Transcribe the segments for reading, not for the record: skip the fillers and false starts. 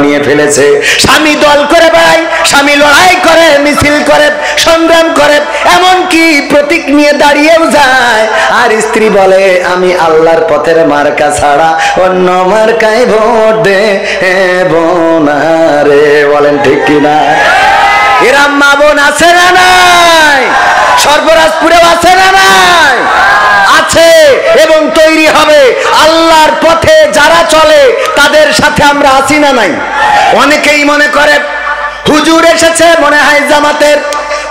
নিয়ে ফেলেছে। স্বামী দল করে বেড়ায়, স্বামী লড়াই করে, মিছিল করে, সংগ্রাম করে, এমনকি প্রতীক নিয়ে দাঁড়িয়েও যায়। আর স্ত্রী বলে আমি আল্লাহর পথের মার্কা ছাড়া অন্য মার্কায় ভোট দেব না রে। বলেন ঠিক কিনা? এরম মা বোন আছে না নাই? সর্বরাজপুরেও আছে না নাই? আছে, এবং তৈরি হবে। আল্লাহর পথে যারা চলে তাদের সাথে আমরা আছি না নাই? অনেকেই মনে করে হুজুর এসেছে মনে হয় জামাতের,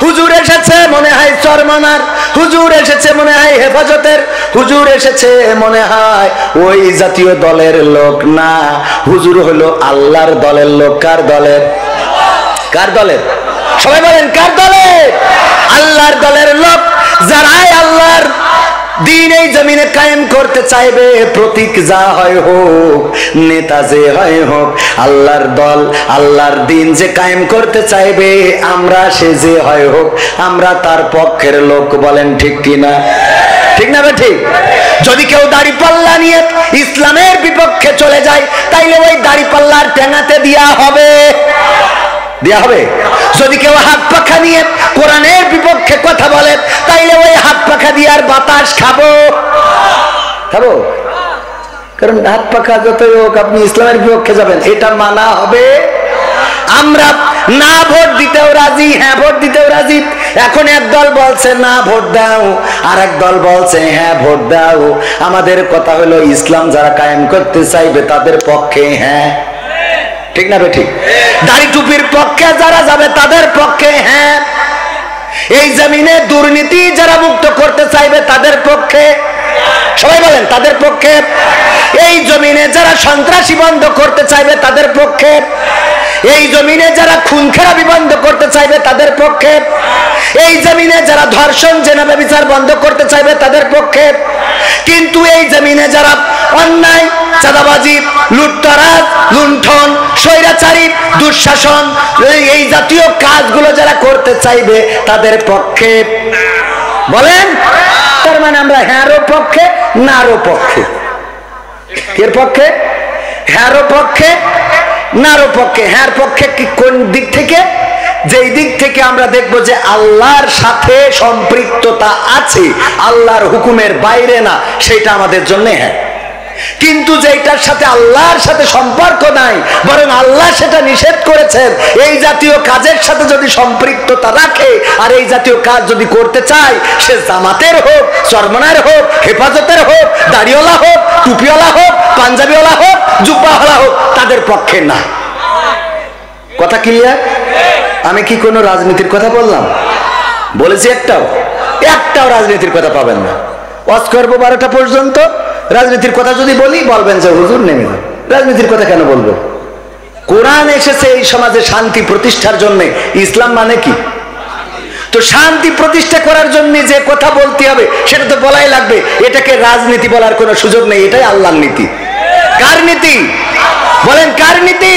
হুজুর এসেছে মনে হয় চরমনার, হুজুর এসেছে মনে হয় হেফাজতের, হুজুর এসেছে মনে হয় ওই জাতীয় দলের লোক। না, হুজুর হলো আল্লাহর দলের লোক। কার দলের? কার দলের? সবাই বলেন কার দলের? আল্লাহর দলের লোক। যারাই আল্লাহর দিন এই জমিনে কায়েম করতে চাইবে, প্রতীক যা হয় হোক, নেতা যে হয় হোক, আল্লাহর দল আল্লাহর দিন যে কায়েম করতে চাইবে, আমরা সে যে হয় হোক, আমরা তার পক্ষের লোক। বলেন ঠিক কিনা? ঠিক না? ঠিক। যদি কেউ দাড়িপাল্লা নিয়ে ইসলামের বিপক্ষে চলে যায়, তাইলে ওই দাড়িপাল্লার টেঙাতে দেয়া হবে, দেয়া হবে। যদি কেউ হাত পাখা নিয়ে কোরআনের বিপক্ষে কথা বলে, তাইলে ওই হাত পাখা দিয়ে আর বাতাস খাবো, খাবো। কারণ হাত পাখা যতই হোক, আপনি ইসলামের বিপক্ষে যাবেন, এটা মানা হবে। আমরা না ভোট দিতেও রাজি, হ্যাঁ ভোট দিতেও রাজি। এখন এক দল বলছে না ভোট দাও, আর এক দল বলছে হ্যাঁ ভোট দাও। আমাদের কথা হলো ইসলাম যারা কায়েম করতে চাইবে তাদের পক্ষে হ্যাঁ, ঠিক না? ঠিক। দাড়ি টুপির পক্ষে যারা যাবে তাদের পক্ষে হ্যাঁ। এই জমিনে দুর্নীতি যারা মুক্ত করতে চাইবে তাদের পক্ষে, সবাই বলেন তাদের পক্ষে। এই জমিনে যারা সন্ত্রাসী বন্ধ করতে চাইবে তাদের পক্ষে, এই জমিনে যারা খুন খারাপি বন্ধ করতে চাইবে তাদের পক্ষে, এই জমিনে যারা ধর্ষণ জেনা ব্যভিচার বন্ধ করতে চাইবে তাদের পক্ষে। কিন্তু এই জমিনে যারা অন্যায়, চাঁদাবাজি, লুটতরাজ, লুণ্ঠন, স্বৈরাচারী, দুঃশাসন, এই জাতীয় কাজগুলো যারা করতে চাইবে তাদের পক্ষে। বলেন, তার মানে আমরা হ্যাঁরও পক্ষে নারও পক্ষে। এর পক্ষে? হ্যাঁরও পক্ষে নারও পক্ষে। হ্যাঁর পক্ষে কি কোন দিক থেকে? যেই দিক থেকে আমরা দেখব যে আল্লাহর সাথে সম্পৃক্ততা আছে, আল্লাহর হুকুমের বাইরে না, সেটা আমাদের জন্য হ্যাঁ। কিন্তু যেটার সাথে আল্লাহর সাথে সম্পর্ক নাই, বরং আল্লাহ সেটা নিষেধ করেছেন, এই জাতীয় কাজের সাথে যদি সম্পৃক্ততা রাখে আর এই জাতীয় কাজ যদি করতে চায়, সে জামাতের হোক, চরমনার হোক, হেফাজতের হোক, দাড়িওয়ালা হোক, টুপিওয়ালা হোক, পাঞ্জাবিওয়ালা হোক, জুব্বাওয়ালা হোক, তাদের পক্ষে না। কথা ক্লিয়ার? আমি কি কোনো রাজনীতির কথা বললাম? বলেছি একটাও রাজনীতির কথা পাবেন না। ওয়াজ করবো 12টা পর্যন্ত, রাজনীতির কথা যদি বলি বলবেন যে হুজুর নেমে যান। রাজনীতির কথা কেন বলবো? কোরআন এসেছে এই সমাজে শান্তি প্রতিষ্ঠার জন্য। ইসলাম মানে কি? তো শান্তি প্রতিষ্ঠা করার জন্য যে কথা বলতে হবে সেটা তো বলাই লাগবে। এটাকে রাজনীতি বলার কোনো সুযোগ নেই, এটাই আল্লাহর নীতি। কার নীতি? বলেন কার নীতি?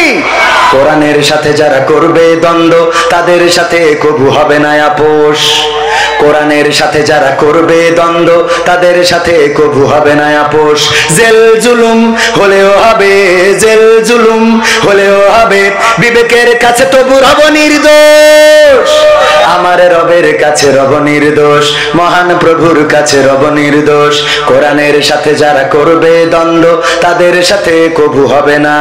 কোরআনের সাথে যারা করবে দ্বন্দ্ব, তাদের সাথে কবু হবে না আপোষ। কোরআনের সাথে যারা করবে দ্বন্দ্ব, তাদের সাথে কবু হবে না আপোষ। জেল জুলুম হলেও হবে, জেল জুলুম হলেও হবে, বিবেকের কাছে তবু রব নির্দোষ। আমার রবের কাছে রব নির্দোষ, মহান প্রভুর কাছে রব নির্দোষ। কোরআনের সাথে যারা করবে দ্বন্দ্ব, তাদের সাথে কবু হবে না।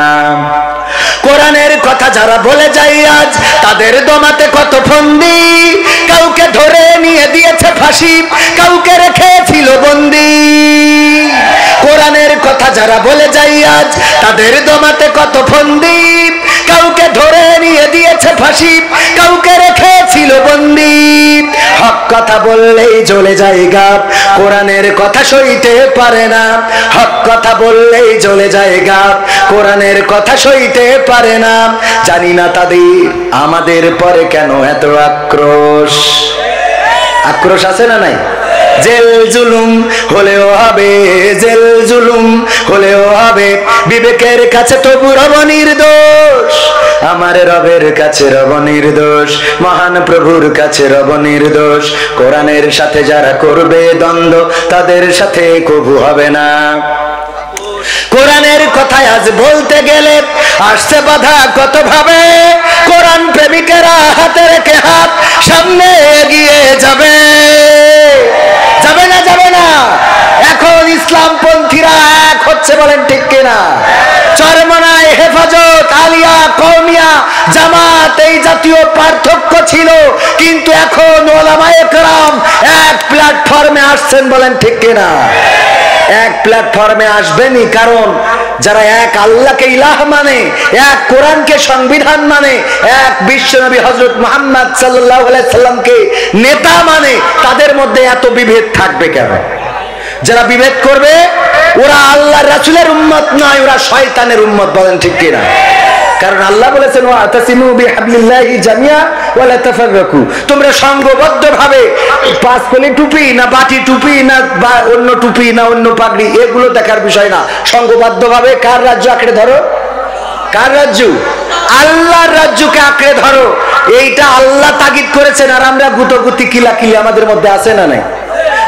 কোরআনের কথা যারা বলে যায় আজ, তাদের দমাতে কত ফন্দি। কাউকে ধরে নিয়ে দিয়েছে ফাঁসি, কাউকে রেখেছিল বন্দি। কোরআনের কথা যারা বলে যায় আজ, তাদের দমাতে কত ফন্দি। কাউকে ধরে নিয়ে দিয়েছে ফাঁসি, কাউকে রেখেছিল বন্দি। হক কথা বললেই জ্বলে যায় গাপ, কোরআনের কথা সইতে পারে না। হক কথা বললেই জ্বলে যায় গাপ, কোরআনের কথা সইতে পারে না। জানি না তাদের আমাদের পরে কেন এত আক্রোশ। আক্রোশ আছে না নাই? জেল জুলুম হলেও হবে, জেল জুলুম হলেও হবে, বিবেকের কাছে তবু রব নির্দোষ। আমার রবের কাছে রব নির্দোষ, মহান প্রভুর কাছে রব নির্দোষ। কোরআনের সাথে যারা করবে দ্বন্দ্ব, তাদের সাথে কবু হবে না। কোরআনের কথায় আজ বলতে গেলে আসছে বাধা কত ভাবে, কোরআন প্রেমিকেরা হাতে রেখে হাত সামনে এগিয়ে যাবে। যাবে না, যাবে না। এখন ইসলামপন্থীরা এক হচ্ছে, বলেন ঠিক কিনা? চরমনায় হেফাজত, আলিয়া, কওমিয়া, জামাত এই জাতীয় পার্থক্য ছিল, কিন্তু এখন ওলামায়ে কেরাম এক প্ল্যাটফর্মে আসছেন, বলেন ঠিক কিনা? এক প্ল্যাটফর্মে আসবেনই, কারণ যারা এক আল্লাহকে ইলাহ মানে, এক কোরআনকে সংবিধান মানে, এক বিশ্বনবী হযরত মুহাম্মদ সাল্লাল্লাহু আলাইহি সাল্লামকে নেতা মানে, তাদের মধ্যে এত বিভেদ থাকবে কেন? যারা বিভেদ করবে ওরা আল্লাহর রাসূলের উম্মত নয়, ওরা শয়তানের উম্মত, বলেন ঠিক কিনা? কারণ আল্লাহ বলেছেন ওয়াতাসিমু বিহাবলিল্লাহি জামিয়া ওয়া লা তাফাররাকু, তোমরা সংঘবদ্ধভাবে পাঁচ কলি টুপি না বাটি টুপি না বা অন্য টুপি না অন্য পাগড়ি এগুলো দেখার বিষয় না, সংঘবদ্ধভাবে কার রাজ্য আঁকড়ে ধরো? কার রাজ্য? আল্লাহর রাজ্যকে আঁকড়ে ধরো। এইটা আল্লাহ তাগিদ করেছেন, আর আমরা গুতগুতি কিলাকিলি আমাদের মধ্যে আছে না নাই?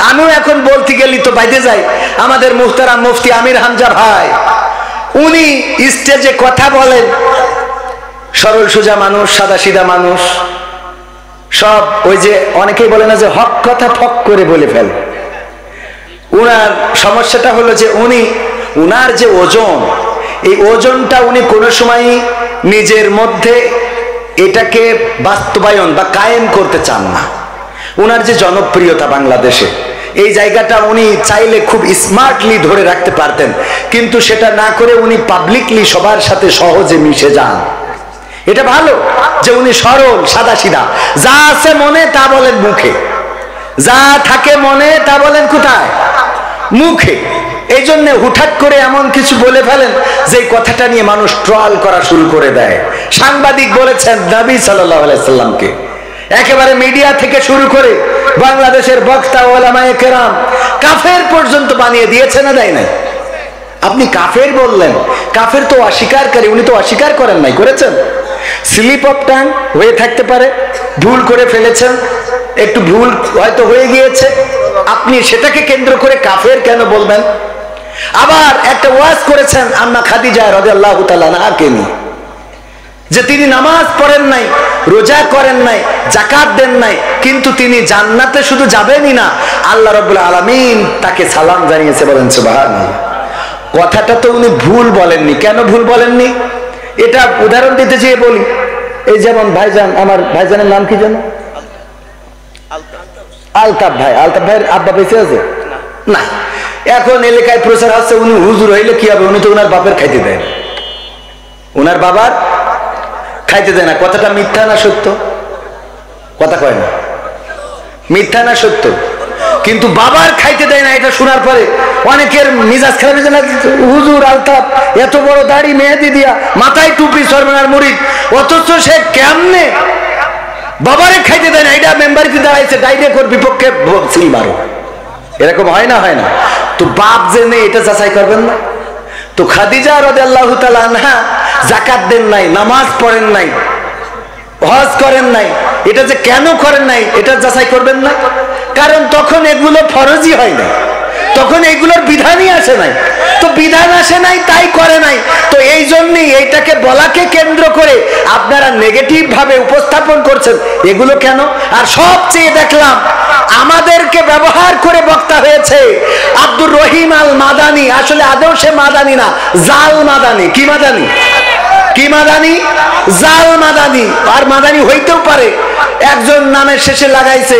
আমিও এখন বলতে গেলি তো বাইরে যাই। আমাদের মুহতারাম মুফতি আমির হামজা ভাই, উনি স্টেজে কথা বলেন, সরল সোজা মানুষ, সাদা সিধা মানুষ, সব ওই যে অনেকেই বলে না যে হক কথা ফক করে বলে ফেলে। উনার সমস্যাটা হলো যে উনার যে ওজন, এই ওজনটা উনি কোনো সময় নিজের মধ্যে এটাকে বাস্তবায়ন বা কায়েম করতে চান না। উনার যে জনপ্রিয়তা বাংলাদেশে, এই জায়গাটা উনি চাইলে খুব স্মার্টলি ধরে রাখতে পারতেন, কিন্তু সেটা না করে উনি পাবলিকলি সবার সাথে সহজে মিশে যান। এটা ভালো যে উনি সরল সাদা সিধা, যা আছে মনে তা বলেন মুখে, যা থাকে মনে তা বলেন কোথায়? মুখে। এই জন্য হুঠাৎ করে এমন কিছু বলে ফেলেন যে কথাটা নিয়ে মানুষ ট্রল করা শুরু করে দেয়। সাংবাদিক বলেছেন নবী সাল্লাল্লাহু আলাইহি সাল্লামকে, একেবারে মিডিয়া থেকে শুরু করে বাংলাদেশের বক্তা ওলামায়ে কেরাম কাফের পর্যন্ত বানিয়ে দিয়েছে না, দেয় নাই? আপনি কাফের বললেন, কাফের তো অস্বীকারকারী, উনি তো অস্বীকার করেন নাই, করেছেন? স্লিপ অফ টাং হয়ে থাকতে পারে, ভুল করে ফেলেছেন, একটু ভুল হয়তো হয়ে গিয়েছে, আপনি সেটাকে কেন্দ্র করে কাফের কেন বলবেন? আবার একটা ওয়াজ করেছেন আম্মা খাদিজা রাদিয়াল্লাহু তাআলা আনহাকে নিয়ে, যে তিনি নামাজ পড়েন নাই, রোজা করেন নাই, যাকাত দেন নাই, কিন্তু তিনি জান্নাতে শুধু যাবেনই না, আল্লাহ রাব্বুল আলামিন তাকে সালাম জানিয়েছে, বলেন সুবহানাল্লাহ। কথাটা তো উনি ভুল বলেননি। কেন ভুল বলেননি? এটা উদাহরণ দিতে চেয়ে বলি, এই যেমন ভাইজান, আমার ভাইজানের নাম কি জানো? আলতাফ ভাই। আলতাফ ভাইয়ের আব্বা বেঁচে আছে না? এখন এলাকায় প্রচার হচ্ছে উনি হুজুর হইলে কি হবে, উনি তো উনার বাপের খাইতে দেন, উনার বাবার খাইতে দেয় না। কথাটা মিথ্যা না সত্য? কথা কয় না, মিথ্যা না সত্য? কিন্তু বাবার খাইতে দেয় না, এটা শোনার পরে অনেকের মিজাজ খারাপ হয়েছে না, হুজুর আলতাফ এত বড় দাড়ি মেহেদি দিয়া, মাথায় টুপি, সরমানার মুরিদ, অথচ সে কেমনে বাবারে খাইতে দেয় না, এটা মেম্বারিতে দাঁড়াইছে, ডাইরেক্ট ওর বিপক্ষে সিল মারো। এরকম হয় না? হয় না? তো বাপ যে নেই এটা যাচাই করবেন না? তো খাদিজা রাদিয়াল্লাহু তাআলা আনহা যাকাত দেন নাই, নামাজ পড়েন নাই, হজ করেন নাই, এটা যে কেন করেন নাই এটা যাচাই করবেন না? কারণ তখন এগুলো ফরজই হয় না, তখন এগুলোর বিধানই আসে নাই। তো বিধান আসে নাই তাই করে নাই। তো এই জন্যই এইটাকে বলাকে কেন্দ্র করে আপনারা নেগেটিভ ভাবে উপস্থাপন করছেন, এগুলো কেন? আর সবচেয়ে দেখলাম আমাদেরকে ব্যবহার করে বক্তা হয়েছে আব্দুর রহিম আল মাদানি। আসলে আদৌ সে মাদানি না, জাল মাদানি। কি মাদানি? কি মাদানি? জাল মাদানি। আর মাদানি হইতেও পারে, একজন নামের শেষে লাগাইছে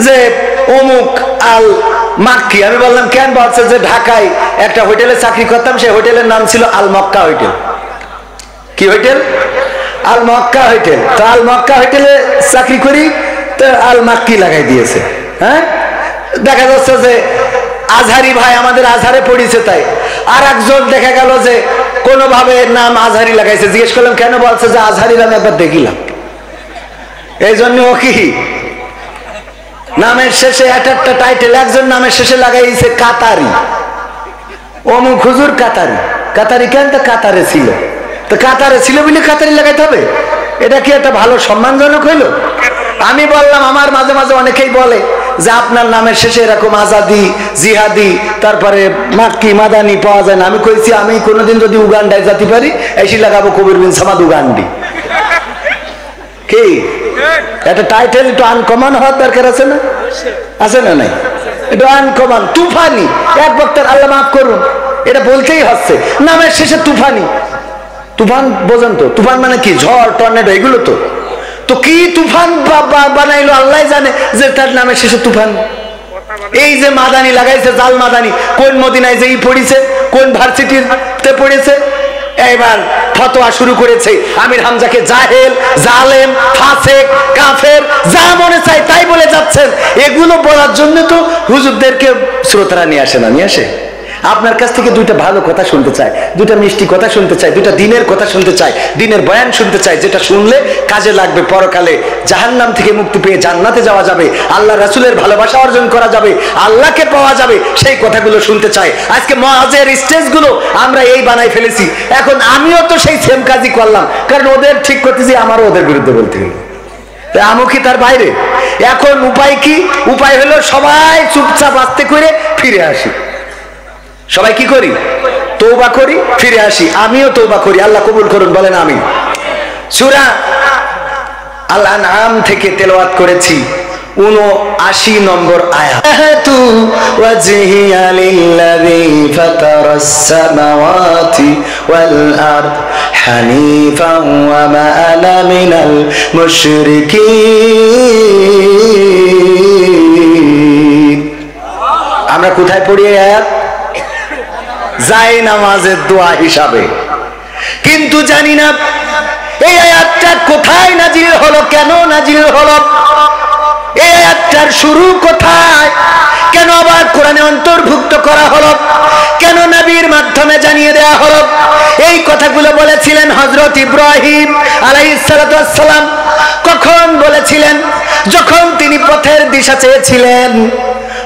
যে অমুক আল মাক্কি। আমি বললাম কেন? বলছে যে ঢাকায় একটা হোটেলে চাকরি করতাম, সেই হোটেলের নাম ছিল আল মক্কা হোটেল। কি হোটেল? আল মক্কা হোটেল। তো আল মক্কা হোটেলে চাকরি করি, তো আল মাক্কি লাগাই দিয়েছে। হ্যাঁ, দেখা যাচ্ছে যে আজহারি ভাই আমাদের আজহারে পড়িছে, তাই আর একজন দেখা গেল যে কোনোভাবে নাম আজহারি লাগাইছে। জিজ্ঞেস করলাম কেন? বলছে যে আজহারির আমি একবার দেখিলাম, এই জন্য ও কি নামের শেষে একটা টাইটেল, একজন নামের শেষে লাগাইছে কাতারি, অমুক হুজুর কাতারি। কাতারি কেন? তো কাতারে ছিল, তো কাতারে ছিল বলে কাতারি লাগাইতে হবে? এটা কি একটা ভালো সম্মানজনক হইল? আমি বললাম, আমার মাঝে মাঝে অনেকেই বলে যে আপনার নামের শেষে এরকম আজাদি, জিহাদি, তারপরে মাক্কি, মাদানি পাওয়া যায় না। আমি কইছি আমি কোনোদিন যদি উগান্ডায় যেতে পারি এসে লাগাবো কবির বিন সামাদ উগান্ডি। কি একটা টাইটেল একটু আনকমন হওয়ার দরকার আছে না? আছে না? নাই, একটু আনকমন। তুফানি, এক বক্তার, আল্লাহ মাফ করুন, এটা বলতেই হচ্ছে, নামের শেষে তুফানি। তুফান বোঝেন তো? তুফান মানে কি? ঝড়, টর্নেডো, এগুলো তো। তো কি তুফান বানাইলো আল্লাহ জানে যে তার নামের শেষে তুফান। এই যে মাদানি লাগাইছে, জাল মাদানি, কোন মদিনায় যেই পড়িছে, কোন ভার্সিটিতে পড়েছে, এবার ফতোয়া শুরু করেছে আমির হামজাকে জাহেল, জালেম, ফাসেক, কাফের, যা মনে চায় তাই বলে যাচ্ছেন। এগুলো বলার জন্য তো হুজুরদেরকে শ্রোতারা নিয়ে আসে না? নিয়ে আসে। আপনার কাছ থেকে দুইটা ভালো কথা শুনতে চায়, দুইটা মিষ্টি কথা শুনতে চায়, দুইটা দিনের কথা শুনতে চায়, দিনের বয়ান শুনতে চায়, যেটা শুনলে কাজে লাগবে, পরকালে জাহান্নাম থেকে মুক্তি পেয়ে জান্নাতে যাওয়া যাবে, আল্লাহ রাসূলের ভালোবাসা অর্জন করা যাবে, আল্লাহকে পাওয়া যাবে, সেই কথাগুলো শুনতে চায়। আজকে মওয়াজের স্টেজগুলো আমরা এই বানাই ফেলেছি। এখন আমিও তো সেই সেম কাজই করলাম, কারণ ওদের ঠিক করতেছি, আমারও ওদের বিরুদ্ধে বলতে গেল। আমও কি তার বাইরে? এখন উপায় কি? উপায় হলো সবাই চুপচাপ আস্তে করে ফিরে আসি। সবাই কি করি? তওবা করি, ফিরে আসি। আমিও তওবা করি, আল্লাহ কবুল করুন, বলেন আমিন। সূরা আল আনআম থেকে তেলাওয়াত করেছি ৭৯ নম্বর আয়াত। ওয়াজহিয়া লিল্লাযী ফাতারাস সামাওয়াতি ওয়াল আরদ হানিফান ওয়া মা আনা মিনাল মুশরিকিন। আমরা কোথায় পড়ি এই আয়াত? যাই নামাজের দোয়া হিসাবে। কিন্তু জানি না এই আয়াতটা কোথায় নাজিল হলো, কেন নাজিল হলো, এই আয়াতটার শুরু কোথায়, কেন আবার কোরআনে অন্তর্ভুক্ত করা হলো, কেন নবীর মাধ্যমে জানিয়ে দেওয়া হলো। এই কথাগুলো বলেছিলেন হযরত ইব্রাহিম আলাইহিস সালাতু ওয়াস সালাম। কখন বলেছিলেন? যখন তিনি পথের দিশা চেয়েছিলেন,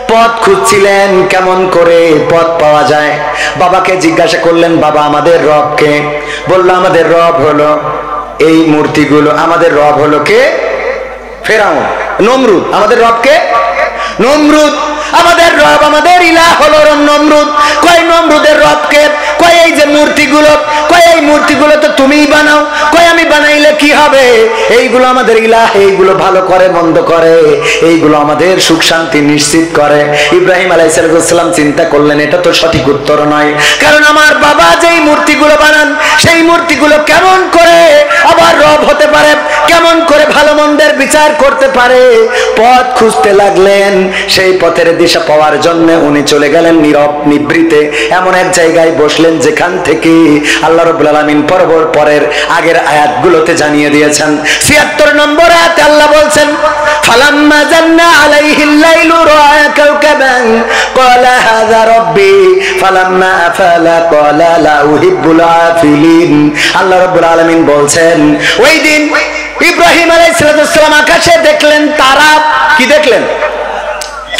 পথ খুঁজছিলেন, কেমন করে পথ পাওয়া যায়। বাবাকে জিজ্ঞাসা করলেন, বাবা আমাদের রব কে? বলল আমাদের রব হলো এই মূর্তিগুলো। আমাদের রব হলো কে? ফেরাউন, নমরুদ। আমাদের রব কে? নমরুদ। আমাদের রব, আমাদের ইলাহ হলো নমরুদ। কয় নমরুদের রব কে? কয় এই যে মূর্তিগুলো। কয় এই মূর্তিগুলো তো তুমিই বানাও। কয় আমি বানাইলে কি হবে? এইগুলো আমাদের ইলাহ, এইগুলো ভালো করে মন্দ করে, এইগুলো আমাদের সুখ শান্তি নিশ্চিত করে। ইব্রাহিম আলাইহিস সালাম চিন্তা করলেন এটা তো সঠিক উত্তর নয়, কারণ আমার বাবা যেই মূর্তিগুলো বানান সেই মূর্তিগুলো কেমন করে আবার রব হতে পারে, কেমন করে ভালো মন্দের বিচার করতে পারে। পথ খুঁজতে লাগলেন। সেই পথের দিশা পাওয়ার জন্য উনি চলে গেলেন নীরব নিভৃতে এমন এক জায়গায় বসলেন যেখান থেকে আল্লাহ রাব্বুল আলামিন পরের আগের আয়াতগুলোতে জানিয়ে দিয়েছেন। ৭৬ নম্বর আয়াতে আল্লাহ বলছেন, ফালাম্মা জান্না আলাইহিল লাইলু রাআ কাওকাবান ক্বালা হাযা রাব্বি ফালাম্মা আফালা ক্বালা লা উহিব্বুল আফিলিন। আল্লাহ রাব্বুল আলামিন বলছেন, ওই দিন ইব্রাহিম আলাইহিস সালাম আকাশে দেখলেন তারা। কি দেখলেন?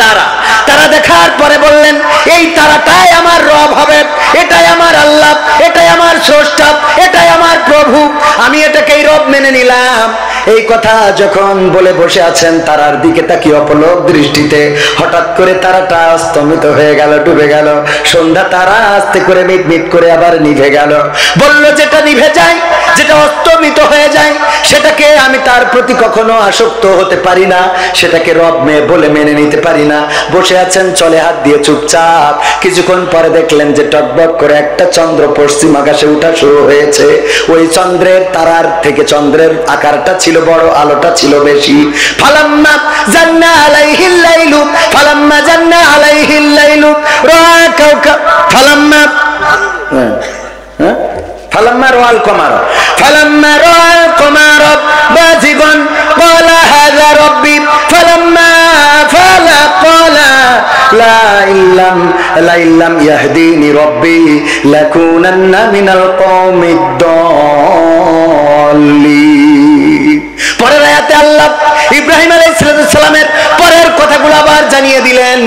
তারা। তারা দেখার পরে বললেন, এই তারাটাই আমার রব হবে, এটাই আমার আল্লাহ, এটাই আমার স্রষ্টা, এটাই আমার প্রভু, আমি এটাকেই রব মেনে নিলাম। এই কথা যখন বলে বসে আছেন, তারার দিকে তাকিয়ে অপলক দৃষ্টিতে হঠাৎ করে তারাটা অস্তমিত হয়ে গেল, ডুবে গেল। সন্ধ্যা তারা আস্তে করে মিট মিট করে আবার নিভে গেল। বলল যেটা নিভে যায়, যেটা অস্তমিত হয়ে যায়, সেটাকে আমি তার প্রতি কখনো আসক্ত হতে পারি না, সেটাকে রব বলে মেনে নিতে পারি না। বসে আছেন চলে হাত দিয়ে চুপচাপ। কিছুক্ষণ পরে দেখলেন যে টকবক করে একটা চন্দ্র পশ্চিম আকাশে উঠা শুরু হয়েছে। ওই চন্দ্রের তারার থেকে চন্দ্রের আকারটা ছিল বড়, আলোটা ছিল বেশি। ফালাম্মা জান্না আলাইহিল লাইলু ফালাম্মা জান্না আলাইহিল লাইলু রাআ কাওকাব ফালাম্মা ফালাম্মা রাআল কমার ফালাম্মা রাআল কমার বাযিগান ক্বালা হাযা রাব্বি ফালাম্মা ফালা ক্বালা লা ইল্লাম ইয়াহদিনি রাব্বি লাকুনান্না মিনাল কওমিদ দাল্লিন। পরের আয়াতে আল্লাহ ইব্রাহিম আলাইহিস সালামের পরের কথাগুলো আবার জানিয়ে দিলেন।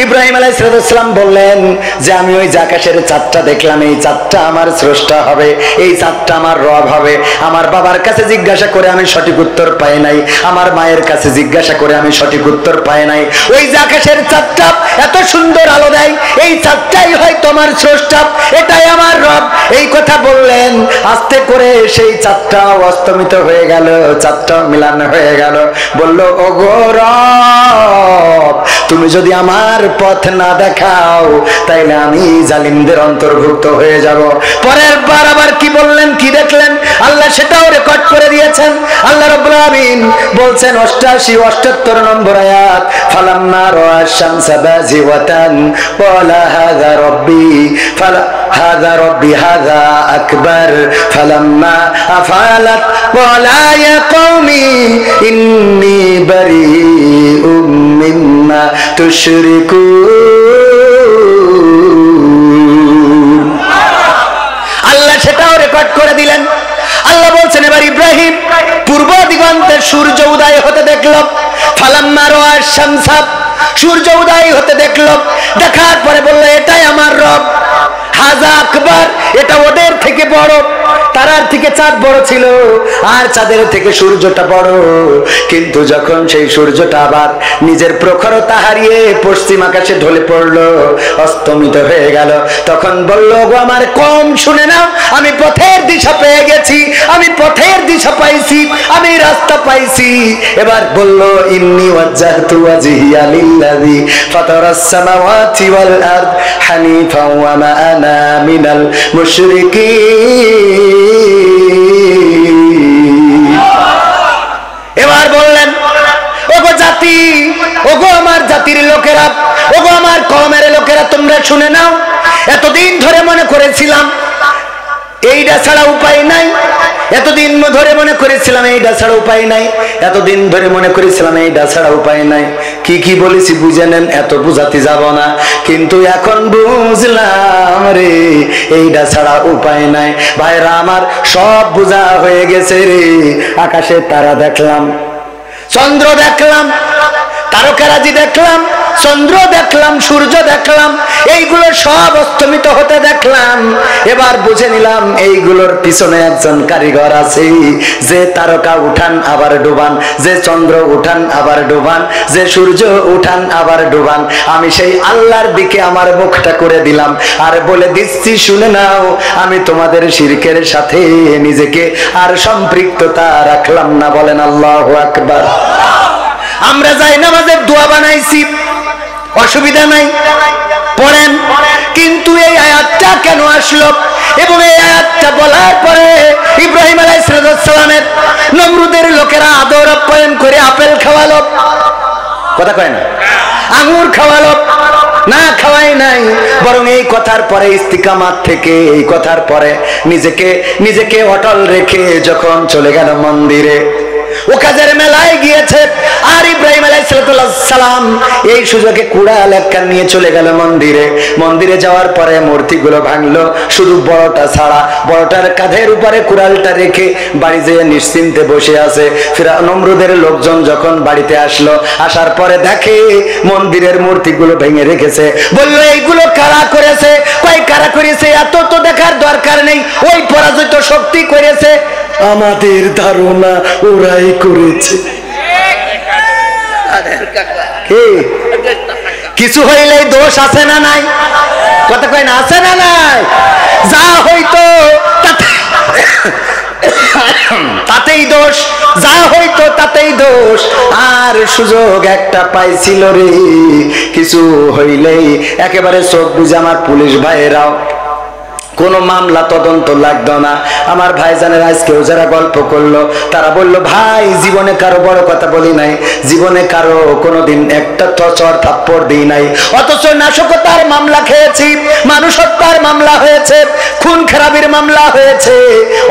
ইব্রাহিম আলাইহিস সালাম বললেন যে আমি ওই যে আকাশের চাঁদটা দেখলাম, এই চাঁদটা আমার স্রষ্টা হবে, এই চাঁদটা আমার রব হবে। আমার বাবার কাছে জিজ্ঞাসা করে আমি সঠিক উত্তর পাই নাই, আমার মায়ের কাছে জিজ্ঞাসা করে আমি সঠিক উত্তর পাই নাই। ওই যে আকাশের চাঁদটা এত সুন্দর আলো দেয়, এই চাঁদটাই হয় তোমার স্রষ্টা, এটাই আমার রব। এই কথা বললেন, আস্তে করে সেই চাঁদটা অস্তমিত হয়ে গেল, চাঁদটা মিলান হয়ে গেল। বলল, ওগো রব, তুমি যদি আমার পথ না দেখাও তাইলে আমি জালিমদের অন্তর্ভুক্ত হয়ে যাব। পরের বার আবার কি বললেন, কি দেখলেন, আল্লাহ সেটাও রেকর্ড করে দিয়েছেন। আল্লাহ রাব্বুল আলামিন বলছেন 88-78 নম্বর আয়াত, ফালাম্মা রাআ শামসা বাযিগাতান ক্বালা হাযা রাব্বি হাযা রাব্বি হাযা আকবার ফালাম্মা আফালাত ক্বালা ইয়া কওমি ইন্নী বারীউম মিম্মা তুশরিকুন। আল্লাহ সেটাও রেকর্ড করে দিলেন। আল্লাহ বলছেন, এবার ইব্রাহিম পূর্ব দিগন্তে সূর্য উদয় হতে দেখল, ফালাম্মা রাআ শামসা, সূর্য উদয় হতে দেখল, দেখার পরে বলল, এটাই আমার রব, হাযা আকবার, এটা ওদের থেকে বড়। তারার থেকে চাঁদ বড় ছিল আর চাঁদের থেকে সূর্যটা বড়। কিন্তু যখন সেই সূর্যটা আবার নিজের প্রখরতা হারিয়ে পশ্চিম আকাশে ঢলে পড়লো, অস্তমিত হয়ে গেল, তখন বলল, গো আমার কম শুনে নাও, আমি পথের দিশা পেয়ে গেছি, আমি পথের দিশা পাইছি, আমি রাস্তা পাইছি। এবার বলল, ইন্নী ওয়াজ্জাহতু ওয়াজহিয়া লিল্লাযী ফাতারাস সামাওয়াতি ওয়াল আরদ হানিফাও ওয়া মা আনা মিনাল মুশরিকিন। এবার বললেন, ওগো জাতি, ওগো আমার জাতির লোকেরা, ওগো আমার কওমের লোকেরা, তোমরা শুনে নাও, এতদিন ধরে মনে করেছিলাম এইটা ছাড়া উপায় নাই, এতদিন ধরে মনে করেছিলাম এইটা ছাড়া উপায় নাই, এতদিন ধরে মনে করেছিলাম এইটা ছাড়া উপায় নাই। কি কি বলেছি বুঝে নেন, এত বুঝাতে যাব না, কিন্তু এখন বুঝলাম রে, এইটা ছাড়া উপায় নাই। ভাইরা আমার, সব বোঝা হয়ে গেছে রে। আকাশে তারা দেখলাম, চন্দ্র দেখলাম, তারকারাজি দেখলাম, চন্দ্র দেখলাম, সূর্য দেখলাম, এইগুলো সব অস্তমিত হতে দেখলাম। এবার বুঝে নিলাম এইগুলোর পিছনে একজন কারিগর আছে, যে তারকা উঠান আবার ডুবান, যে চন্দ্র উঠান আবার ডুবান, যে সূর্য উঠান আবার ডুবান। আমি সেই আল্লাহর দিকে আমার মুখটা করে দিলাম আর বলে দিচ্ছি, শুনে নাও, আমি তোমাদের শিরকের সাথে নিজেকে আর সম্পৃক্ততা রাখলাম না। বলেন আল্লাহু আকবার। আমরা যাই নামাজের দোয়া বানাইছি, অসুবিধা নাই, পড়েন, কিন্তু এই আয়াতটা কেন আসলো? এবং এই আয়াতটা বলার পরে ইব্রাহিম আলাইহিস সালামের নমরুদের লোকেরা আদর আপ্যায়ন করে আপেল খাওয়ালো, কথা কয় না, আঙ্গুর খাওয়ালো, না খাওয়াই নাই, বরং এই কথার পরে ইস্তিকামাত থেকে, এই কথার পরে নিজেকে অটল রেখে যখন চলে গেল মন্দিরে, ও কাজের মেলায় গিয়েছে, আর ইব্রাহিম আলাইহিস সালাম এই সুযোগে কুড়াল একটা নিয়ে চলে গেল মন্দিরে। মন্দিরে যাওয়ার পরে মূর্তিগুলো ভাঙলো, শুধু বড়টা ছাড়া, বড়টার কাঁধের উপরে কুড়ালটা রেখে বাড়ি যেয়ে নিশ্চিন্তে বসে আছে। ফিরআউন নমরুদের লোকজন যখন বাড়িতে আসলো, আসার পরে দেখে মন্দিরের মূর্তিগুলো ভেঙে রেখেছে। বললো, এইগুলো কারা করেছে? কয় কারা করেছে এত তো দেখার দরকার নেই, ওই পরাজিত শক্তি করেছে। আমাদের ধারণা ওরাই করেছে। কিছু হইলে দোষ আছে না নাই? কথা কয় না, আছে না নাই? যা হইতো তাতেই দোষ, যা হইতো তাতেই দোষ। আর সুযোগ একটা পাইছিল রে, কিছু হইলেই একেবারে চোখ বুঝে আমার পুলিশ ভাইয়েরাও কোনো মামলা তদন্ত লাগতো না। আমার ভাইজানের আজকেও যারা গল্প করলো, তারা বললো, ভাই জীবনে কারো বড় কথা বলি নাই, জীবনে কারো কোনোদিন একটা চর থাপ্পড় দিই নাই, অথচ নাশকতার মামলা খেয়েছি, মানুষ হত্যার মামলা হয়েছে, খুন খারাপির মামলা হয়েছে,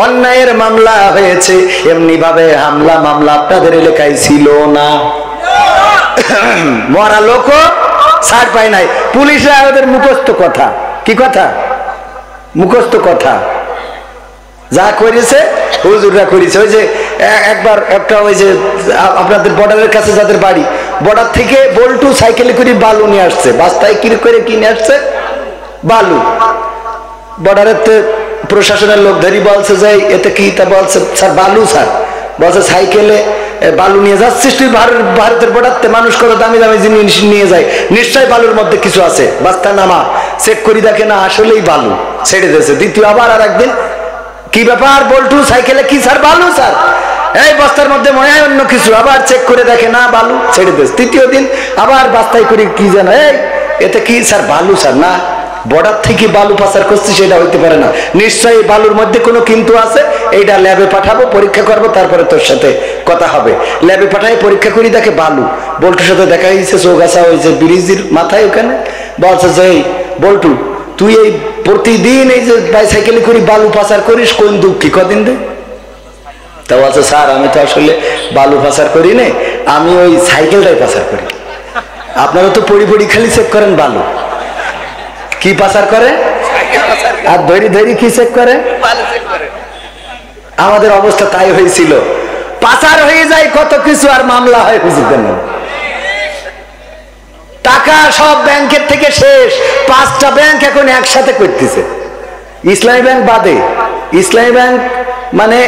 অন্যায়ের মামলা হয়েছে। এমনি ভাবে হামলা মামলা আপনাদের এলাকায় ছিল না। মরা লোক ছাড় পায় নাই, পুলিশরা ওদের মুখস্থ কথা, কি কথা, মুখস্থ কথা, যা করেছে হুজুররা করেছে। ওই যে একবার একটা, ওই যে আপনাদের বর্ডারের কাছে যাদের বাড়ি, বর্ডার থেকে বল্টু সাইকেলে করে বালু নিয়ে আসছে, বাস্তায় কি করে কিনে আসছে বালু। বর্ডারের প্রশাসনের লোক ধরি বলছে যে এতে কি, তা বলছে স্যার বালু স্যার, বলছে সাইকেলে বালু নিয়ে যাচ্ছিস তুই ভারতের বর্ডারতে, মানুষ কত দামি দামি জিনিস নিয়ে যায়, নিশ্চয়ই বালুর মধ্যে কিছু আছে, বাস্তা নামা চেক করি দেখে না আসলেই বালু, ছেড়ে দিয়েছে। দ্বিতীয় আবার আর একদিন কি ব্যাপার বল্টু সাইকেলে কি স্যার বালু স্যার, এই বস্তার মধ্যে মনে হয় অন্য কিছু, আবার চেক করে দেখে না বালু, ছেড়ে দিয়েছে। তৃতীয় দিন আবার বাস্তায় করে কি জানো, এই এতে কি স্যার বালু স্যার, না বর্ডার থেকে বালু পাচার করছি সেটা হইতে পারে না, নিশ্চয়ই বালুর মধ্যে কোনো কিন্তু আছে, এইটা ল্যাবে পাঠাবো পরীক্ষা করবো তারপরে তোর সাথে কথা হবে। ল্যাবে পাঠাই পরীক্ষা করি দেখে বালু। বল্টুর সাথে দেখা হয়েছে, চৌগাছা হয়েছে ব্রিজের মাথায় ওখানে, বলছে যে বল্টু তুই এই প্রতিদিন এই যে বাইসাইকেলে করি বালু পাচার করিস, কোন দুঃখী কদিন দে? তা বলছে স্যার আমি তো আসলে বালু পাচার করি না, আমি ওই সাইকেলটাই পাচার করি। আপনারা তো পড়ি পড়ি খালি চেক করেন বালু, কি পাচার করে আর ধরি ধরি কি চেক করে, আমাদের অবস্থা তাই হয়েছিল, পাচার হয়ে যায় কত কিছু আর মামলা হয় বুঝতেন না। টাকা সব ব্যাংকের থেকে শেষ, 5টা ব্যাংক এখন একসাথে করতেছে, ইসলামী ব্যাংক বাদে। ইসলামী ব্যাংক মানে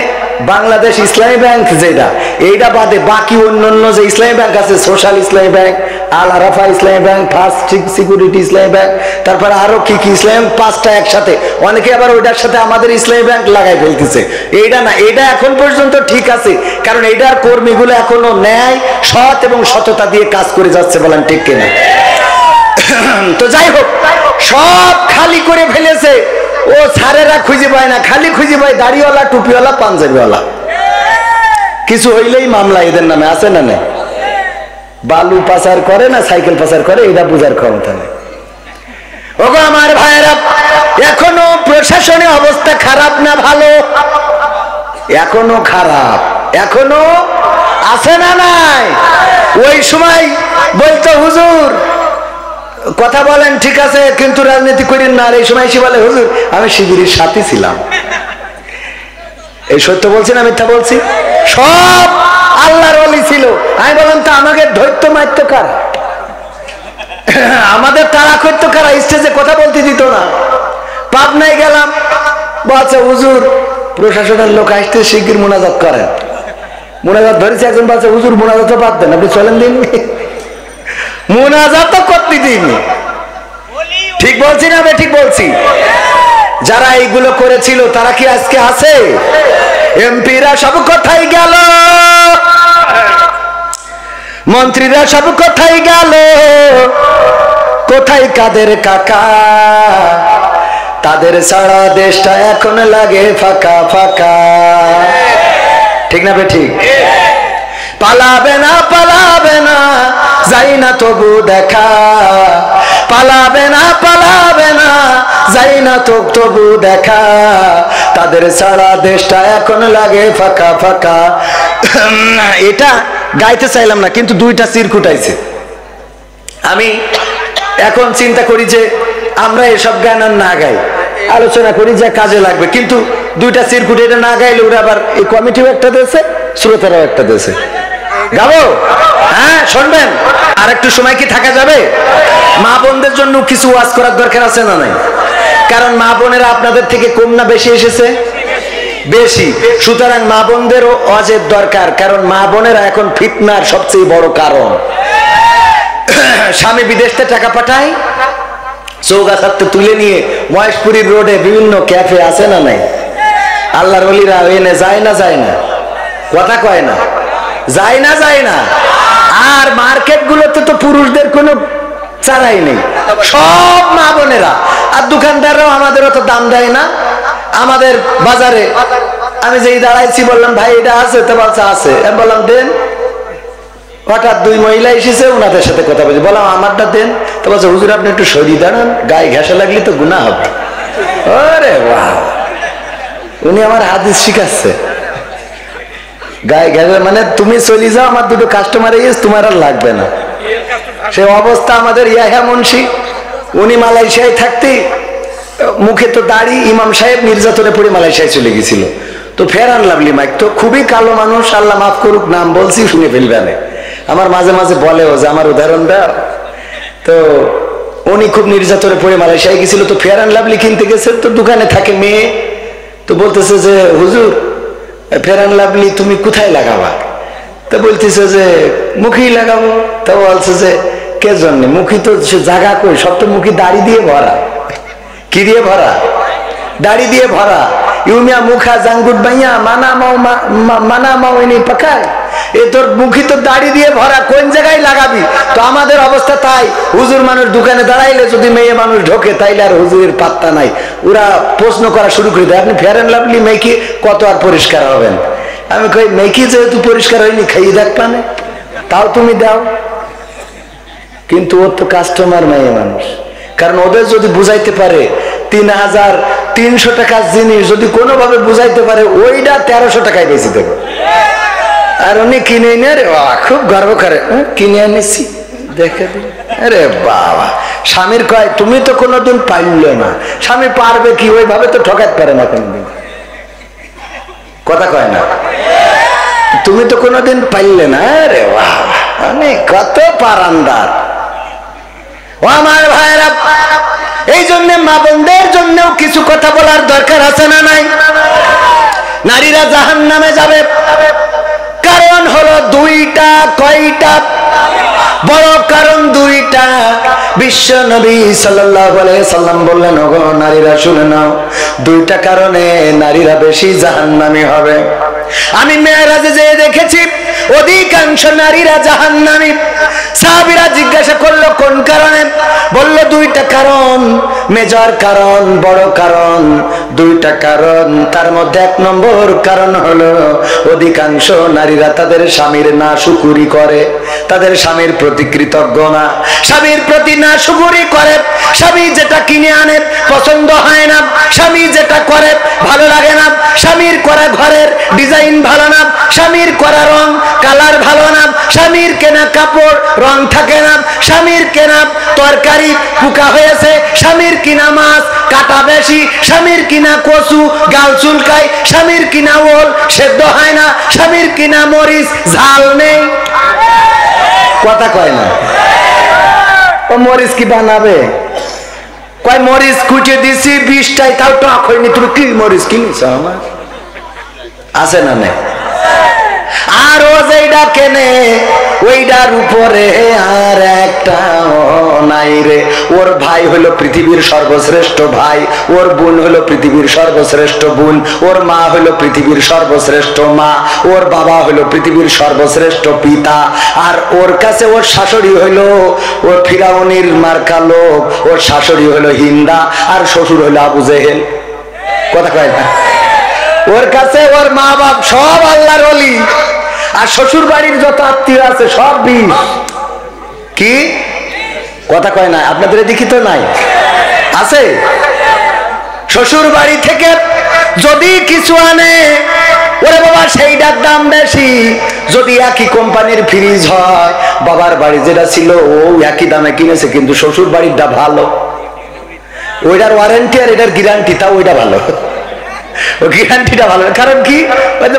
বাংলাদেশ ইসলামী ব্যাংক যেটা, এইটা বাদে বাকি অন্যান্য যে ইসলামী ব্যাংক আছে, সোশ্যাল ইসলামী ব্যাংক, আল আরাফা ইসলামী ব্যাংক, ফার্স্ট সিকিউরিটি ইসলামী ব্যাংক, তারপরে আরো কি কি ইসলামী, 5টা একসাথে। অনেকে আবার ওইটার সাথে আমাদের ইসলামী ব্যাংক লাগাই ফেলতেছে, এইটা না, এটা এখন পর্যন্ত ঠিক আছে, কারণ এইটার কর্মীগুলো এখনো ন্যায় সৎ এবং সততা দিয়ে কাজ করে যাচ্ছে, বলেন ঠিক কিনা? তো যাই হোক, সব খালি করে ফেলেছে, ও ছাড়েরা খুঁজে পায় না, খালি খুঁজে পায় দাড়িওয়ালা টুপিওয়ালা পাঞ্জাবিওয়ালা, কিছু হইলেই মামলা এদের নামে, আছে না নেই? বালু পাচার করে না সাইকেল পাচার করে, এটা বুঝার ক্ষমতা নেই। ওগো আমার ভাইয়েরা, এখনো প্রশাসনের অবস্থা খারাপ না ভালো? এখনো খারাপ, এখনো আছে না নাই? ওই সময় বলতো হুজুর কথা বলেন ঠিক আছে কিন্তু রাজনীতি করেন না, আর এই সময় এসে বলে হুজুর আমি শিবিরের সাথী ছিলাম। এই সত্য বলছি না মিথ্যা বলছি? সব আল্লাহর ওলি ছিল। আমি বললাম তো আমাকে ধৈর্য মারতো কারা, আমাদের তাড়া করতো কারা, স্টেজে কথা বলতে দিত না। পাবনায় গেলাম, বলছে হুজুর প্রশাসনের লোক আসতে শিগগির মোনাজাত করেন। মোনাজাত ধরেছে একজন, বলছে হুজুর মোনাজাত বাদ দেন, আপনি চলেন দিন, মোনাজাত করতে দিন। ঠিক বলছি না আমি ঠিক বলছি? যারা এইগুলো করেছিল তারা কি আজকে আছে? এমপিরা সব কোথায় গেল, মন্ত্রীরা সব কোথায় গেল, কোথায় কাদের কাকা? তাদের সারা দেশটা এখন লাগে ফাঁকা ফাঁকা, ঠিক না ঠিক? পালাবে না পালাবে না, যাই না তবু দেখা, পালাবে না পালাবে না, যাই না তবু দেখা, তাদের সারা দেশটা এখন লাগে ফাঁকা ফাঁকা। এটা গাইতে চাইলাম না, কিন্তু 2টা চিরকুট আইছে। আমি এখন চিন্তা করি যে আমরা এসব গান আর না গাই, আলোচনা করি যে কাজে লাগবে, কিন্তু 2টা চিরকুট এটা না গাইলে ওরা আবার এই কমিটিও একটা দিয়েছে, শ্রোতারাও একটা দিয়েছে। গাবো? হ্যাঁ শুনবেন? আর একটু সময় কি থাকা যাবে? মা বোনদের জন্য কিছু ওয়াজ করার দরকার আছে না নাই? কারণ মা বোনেরা আপনাদের থেকে কম না বেশি এসেছে? বেশি। সুতরাং মা বোনদেরও ওয়াজের দরকার, কারণ মা বোনেরা এখন ফিতনার সবচেয়ে বড় কারণ। স্বামী বিদেশ থেকে টাকা পাঠায়, চৌগাছাতে তুলে নিয়ে মহেশপুরীর রোডে বিভিন্ন ক্যাফে আছে না নাই? আল্লাহর ওলিরা এনে যায় না যায় না? কথা কয় না? যায় না যায় না? আর মার্কেট গুলোতে তো পুরুষদের কোনো চারাই নেই, সব মা বোনেরা। আর দোকানদাররাও আমাদের অত দাম দেয় না। আমাদের বাজারে আমি যেই দাঁড়াইছি বললাম ভাই এটা আছে, তো বলছে আছে। আমি বললাম দেন। হঠাৎ 2 মহিলা এসেছে, ওনাদের সাথে কথা বলছি, বললাম আমারটা দেন। তো বলছে হুজুর আপনি একটু সরিয়ে দাঁড়ান, গায়ে ঘেঁষা লাগলে তো গুনাহ হবে। আরে বাহ, উনি আমার হাদিস শিখাচ্ছে। গায়ে ঘেঁষা মানে তুমি চলে যাও, আমার 2টো কাস্টমার এসে তোমার আর লাগবে না। সে অবস্থা আমাদের ইয়াহিয়া মুন্সি, উনি মালয়েশিয়ায় থাকতে মুখে তো দাড়ি, ইমাম সাহেব নির্যাতনে পড়ে মালয়েশিয়ায় চলে গেছিল। তো ফের আনলাম মাইক, তো খুবই কালো মানুষ, আল্লাহ মাফ করুক, নাম বলছি শুনে ফেলবে না। আমার মাঝে মাঝে বলেও যে আমার উদাহরণ দাও। তো উনি খুব নির্যাতনে পড়ে মালয়েশিয়ায় গেছিল, তো ফেয়ার অ্যান্ড লাভলি কিনতে গেছে, তো দোকানে থাকে মেয়ে, তো বলতেছে যে হুজুর ফেয়ার অ্যান্ড লাভলি তুমি কোথায় লাগাবা? তো বলতেছে যে মুখেই লাগাবো। তো বলছে যে কে জন্য মুখী? তো সে জায়গা কই, সব তো মুখী দাড়ি দিয়ে ভরা। কি দিয়ে ভরা? দাড়ি দিয়ে ভরা। ইউমিয়া মুখা জাঙ্গুট বাইয়া মানা মাও এনে পাকায়। এ তোর মুখী তো দাড়ি দিয়ে ভরা, কোন জায়গায় লাগাবি? তো আমাদের অবস্থা তাই, হুজুর মানুষ দোকানে দাঁড়াইলে যদি মেয়ে মানুষ ঢোকে তাইলে আর হুজুরের পাত্তা নাই। ওরা প্রশ্ন করা শুরু করে দেয়, আপনি ফেয়ার অ্যান্ড লাভলি মেকি কত আর পরিষ্কার হবেন? আমি কই মেকি যেহেতু পরিষ্কার হয়নি, খাইয়ে দেখ পানে, তাও তুমি দাও। কিন্তু ওর তো কাস্টমার মেয়ে মানুষ, কারণ ওদের যদি বুঝাইতে পারে ৩,৩০০ টাকার জিনিস যদি কোনোভাবে বুঝাইতে পারে, ওইটা ১৩০০ টাকায় বেশি দেবে। আর উনি কিনে এনে রে বাবা খুব গর্ব করে, কিনে এনেছি দেখে দিন। আরে বাবা, স্বামীর কয় তুমি তো কোনোদিন পারলে না। স্বামী পারবে কি? ওইভাবে তো ঠকাতে পারে না কোনদিন, কথা কয় না, তুমি তো কোনোদিন পারলে না। আরে বাবা, মানে কত পারান্দার। ও আমার ভাইরা, এই জন্য মা বোনদের জন্যও কিছু কথা বলার দরকার আছে না নাই? নারীরা জাহান্নামে যাবে কারণ হলো দুইটা। কয়টা? বড় কারণ দুইটা। বিশ্ব নবী সাল্লাল্লাহু আলাইহি সাল্লাম বললেন, ওগো নারীরা শুনে নাও, দুইটা কারণে নারীরা বেশি জাহান্নামী হবে। আমি মেরাজে যেয়ে দেখেছি অধিকাংশ নারীরা জাহান্নামী। সাহাবীরা জিজ্ঞাসা করলো কোন কারণে? বলল দুইটা কারণ, মেজর কারণ, বড় কারণ, দুইটা কারণ। তার মধ্যে ১ নম্বর কারণ হলো অধিকাংশ নারীরা তাদের স্বামীর নাশুকরি করে, তাদের স্বামীর প্রতি কৃতজ্ঞ না, স্বামীর প্রতি নাশুকরি করে। স্বামী যেটা কিনে আনে পছন্দ হয় না, স্বামী যেটা করে ভালো লাগে না, স্বামীর করা ঘরের ডিজাইন ভালো না, স্বামীর করা রং কালার ভালো না, স্বামীর কেনা কাপড় রং থাকে না, স্বামীর কেনা তরকারি পোকা হয়েছে, স্বামীর কিনা মাছ কাটা বেশি, স্বামীর কিনা কচু গাল চুলকায়, স্বামীর কিনা ওল সেদ্ধ হয় না, স্বামীর কিনা মরিচ ঝাল নেই। কথা কয় না? ও মরিচ কি বানাবে? কয় মরিচ কুটে দিছি 20টাই, তাও টক হয়নি। তুমি কি মরিচ কিনেছ? আমার আছে না নাই? আর ও যেটা কেনে ওইটার উপরে আর একটা নাই রে। ওর ভাই হলো পৃথিবীর সর্বশ্রেষ্ঠ ভাই, ওর বোন হলো পৃথিবীর সর্বশ্রেষ্ঠ বোন, ওর মা হলো পৃথিবীর সর্বশ্রেষ্ঠ মা, ওর বাবা হলো পৃথিবীর সর্বশ্রেষ্ঠ পিতা। আর ওর কাছে ওর শাশুড়ি হলো ওর ফিরাউনির মার্কা লোক, ওর শাশুড়ি হলো হিন্দা, আর শ্বশুর হলো আবু জেহেল। কথা কয় না? ওর কাছে ওর মা বাপ সব আল্লাহর ওলি, আর শ্বশুর বাড়ির যত আত্মীয় আছে সব বিষ। কি কথা কয় না? আপনাদের দেখি তো নাই আছে? শ্বশুর বাড়ি থেকে যদি কিছু আনে, ওরে বাবা সেইটার দাম বেশি। যদি একই কোম্পানির ফ্রিজ হয়, বাবার বাড়ি যেটা ছিল ও একই দামে কিনেছে, কিন্তু শ্বশুর বাড়িটা ভালো, ওইটার ওয়ারেন্টি আর এটার গ্যারান্টি, তাও ওইটা ভালো, ও গ্যারান্টিটা ভালো। কারণ কি?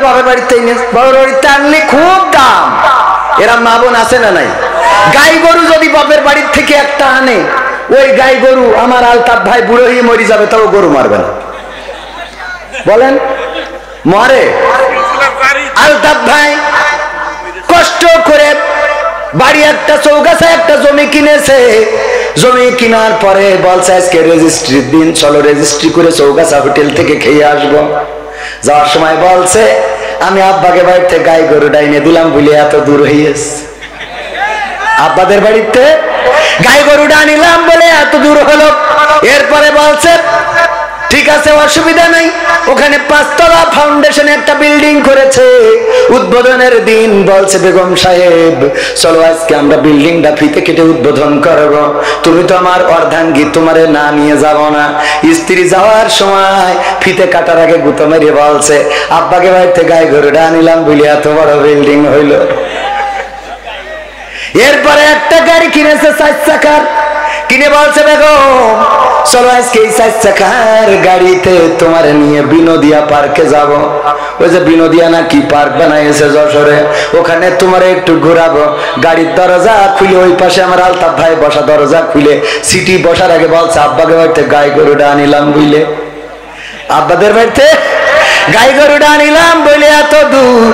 বাবার বাড়িতে বাবার বাড়িতে আনলে খুব দাম। এরা মা বোন আছে না নাই? গাই গরু যদি বাপের বাড়ির থেকে একটা আনে, ওই গাই গরু আমার আলতাফ ভাই বুড়ো হয়ে মরে যাবে, তাও গরু মারবে না। বলেন মরে? আলতাফ ভাই কষ্ট করে বাড়ি একটা চৌগাছা একটা জমি কিনেছে, জমি কেনার পরে বলছে আজকে রেজিস্ট্রির দিন, চলো রেজিস্ট্রি করে চৌগাছা হোটেল থেকে খেয়ে আসবো। যাওয়ার সময় বলছে আমি আব্বাকে বাড়িতে গাই গরু ডাইনে দিলাম বলে এত দূর হইয়েছে, আব্বাদের বাড়িতে গাই গরুটা নিলাম বলে এত দূর হলো। এরপরে বলছে ঠিক আছে অসুবিধা নাই, ওখানে 5 তলা ফাউন্ডেশনে একটা বিল্ডিং করেছে, উদ্বোধনের দিন বলছে বেগম সাহেব চলো আজকে আমরা বিল্ডিংটা ফিতে কেটে উদ্বোধন করব, তুমি তো আমার অর্ধাঙ্গী, তোমারে না নিয়ে যাব না। স্ত্রী যাওয়ার সময় ফিতে কাটার আগে গুতো মেরে বলছে আব্বাকে বাড়িতে গাই গরুটা আনিলাম বলে এত বড় বিল্ডিং হইল। এরপরে একটা গাড়ি কিনেছে 4 চাকার, কিনে বলছে বেগম চলো আজকে এই 4 চাকার গাড়িতে তোমার নিয়ে বিনোদিয়া পার্কে যাব। ওই যে বিনোদিয়া না কি পার্ক বানাইছে যশোরে, ওখানে তোমার একটু ঘোরাবো। গাড়ির দরজা খুলে ওই পাশে আমার আলতাফ ভাই বসা, দরজা খুলে সিটি বসার আগে বলছে আব্বাকে বাড়িতে গাই গরুটা আনিলাম বুঝলে, আব্বাদের বাড়িতে গাই গরুটা আনিলাম বলে এত দূর।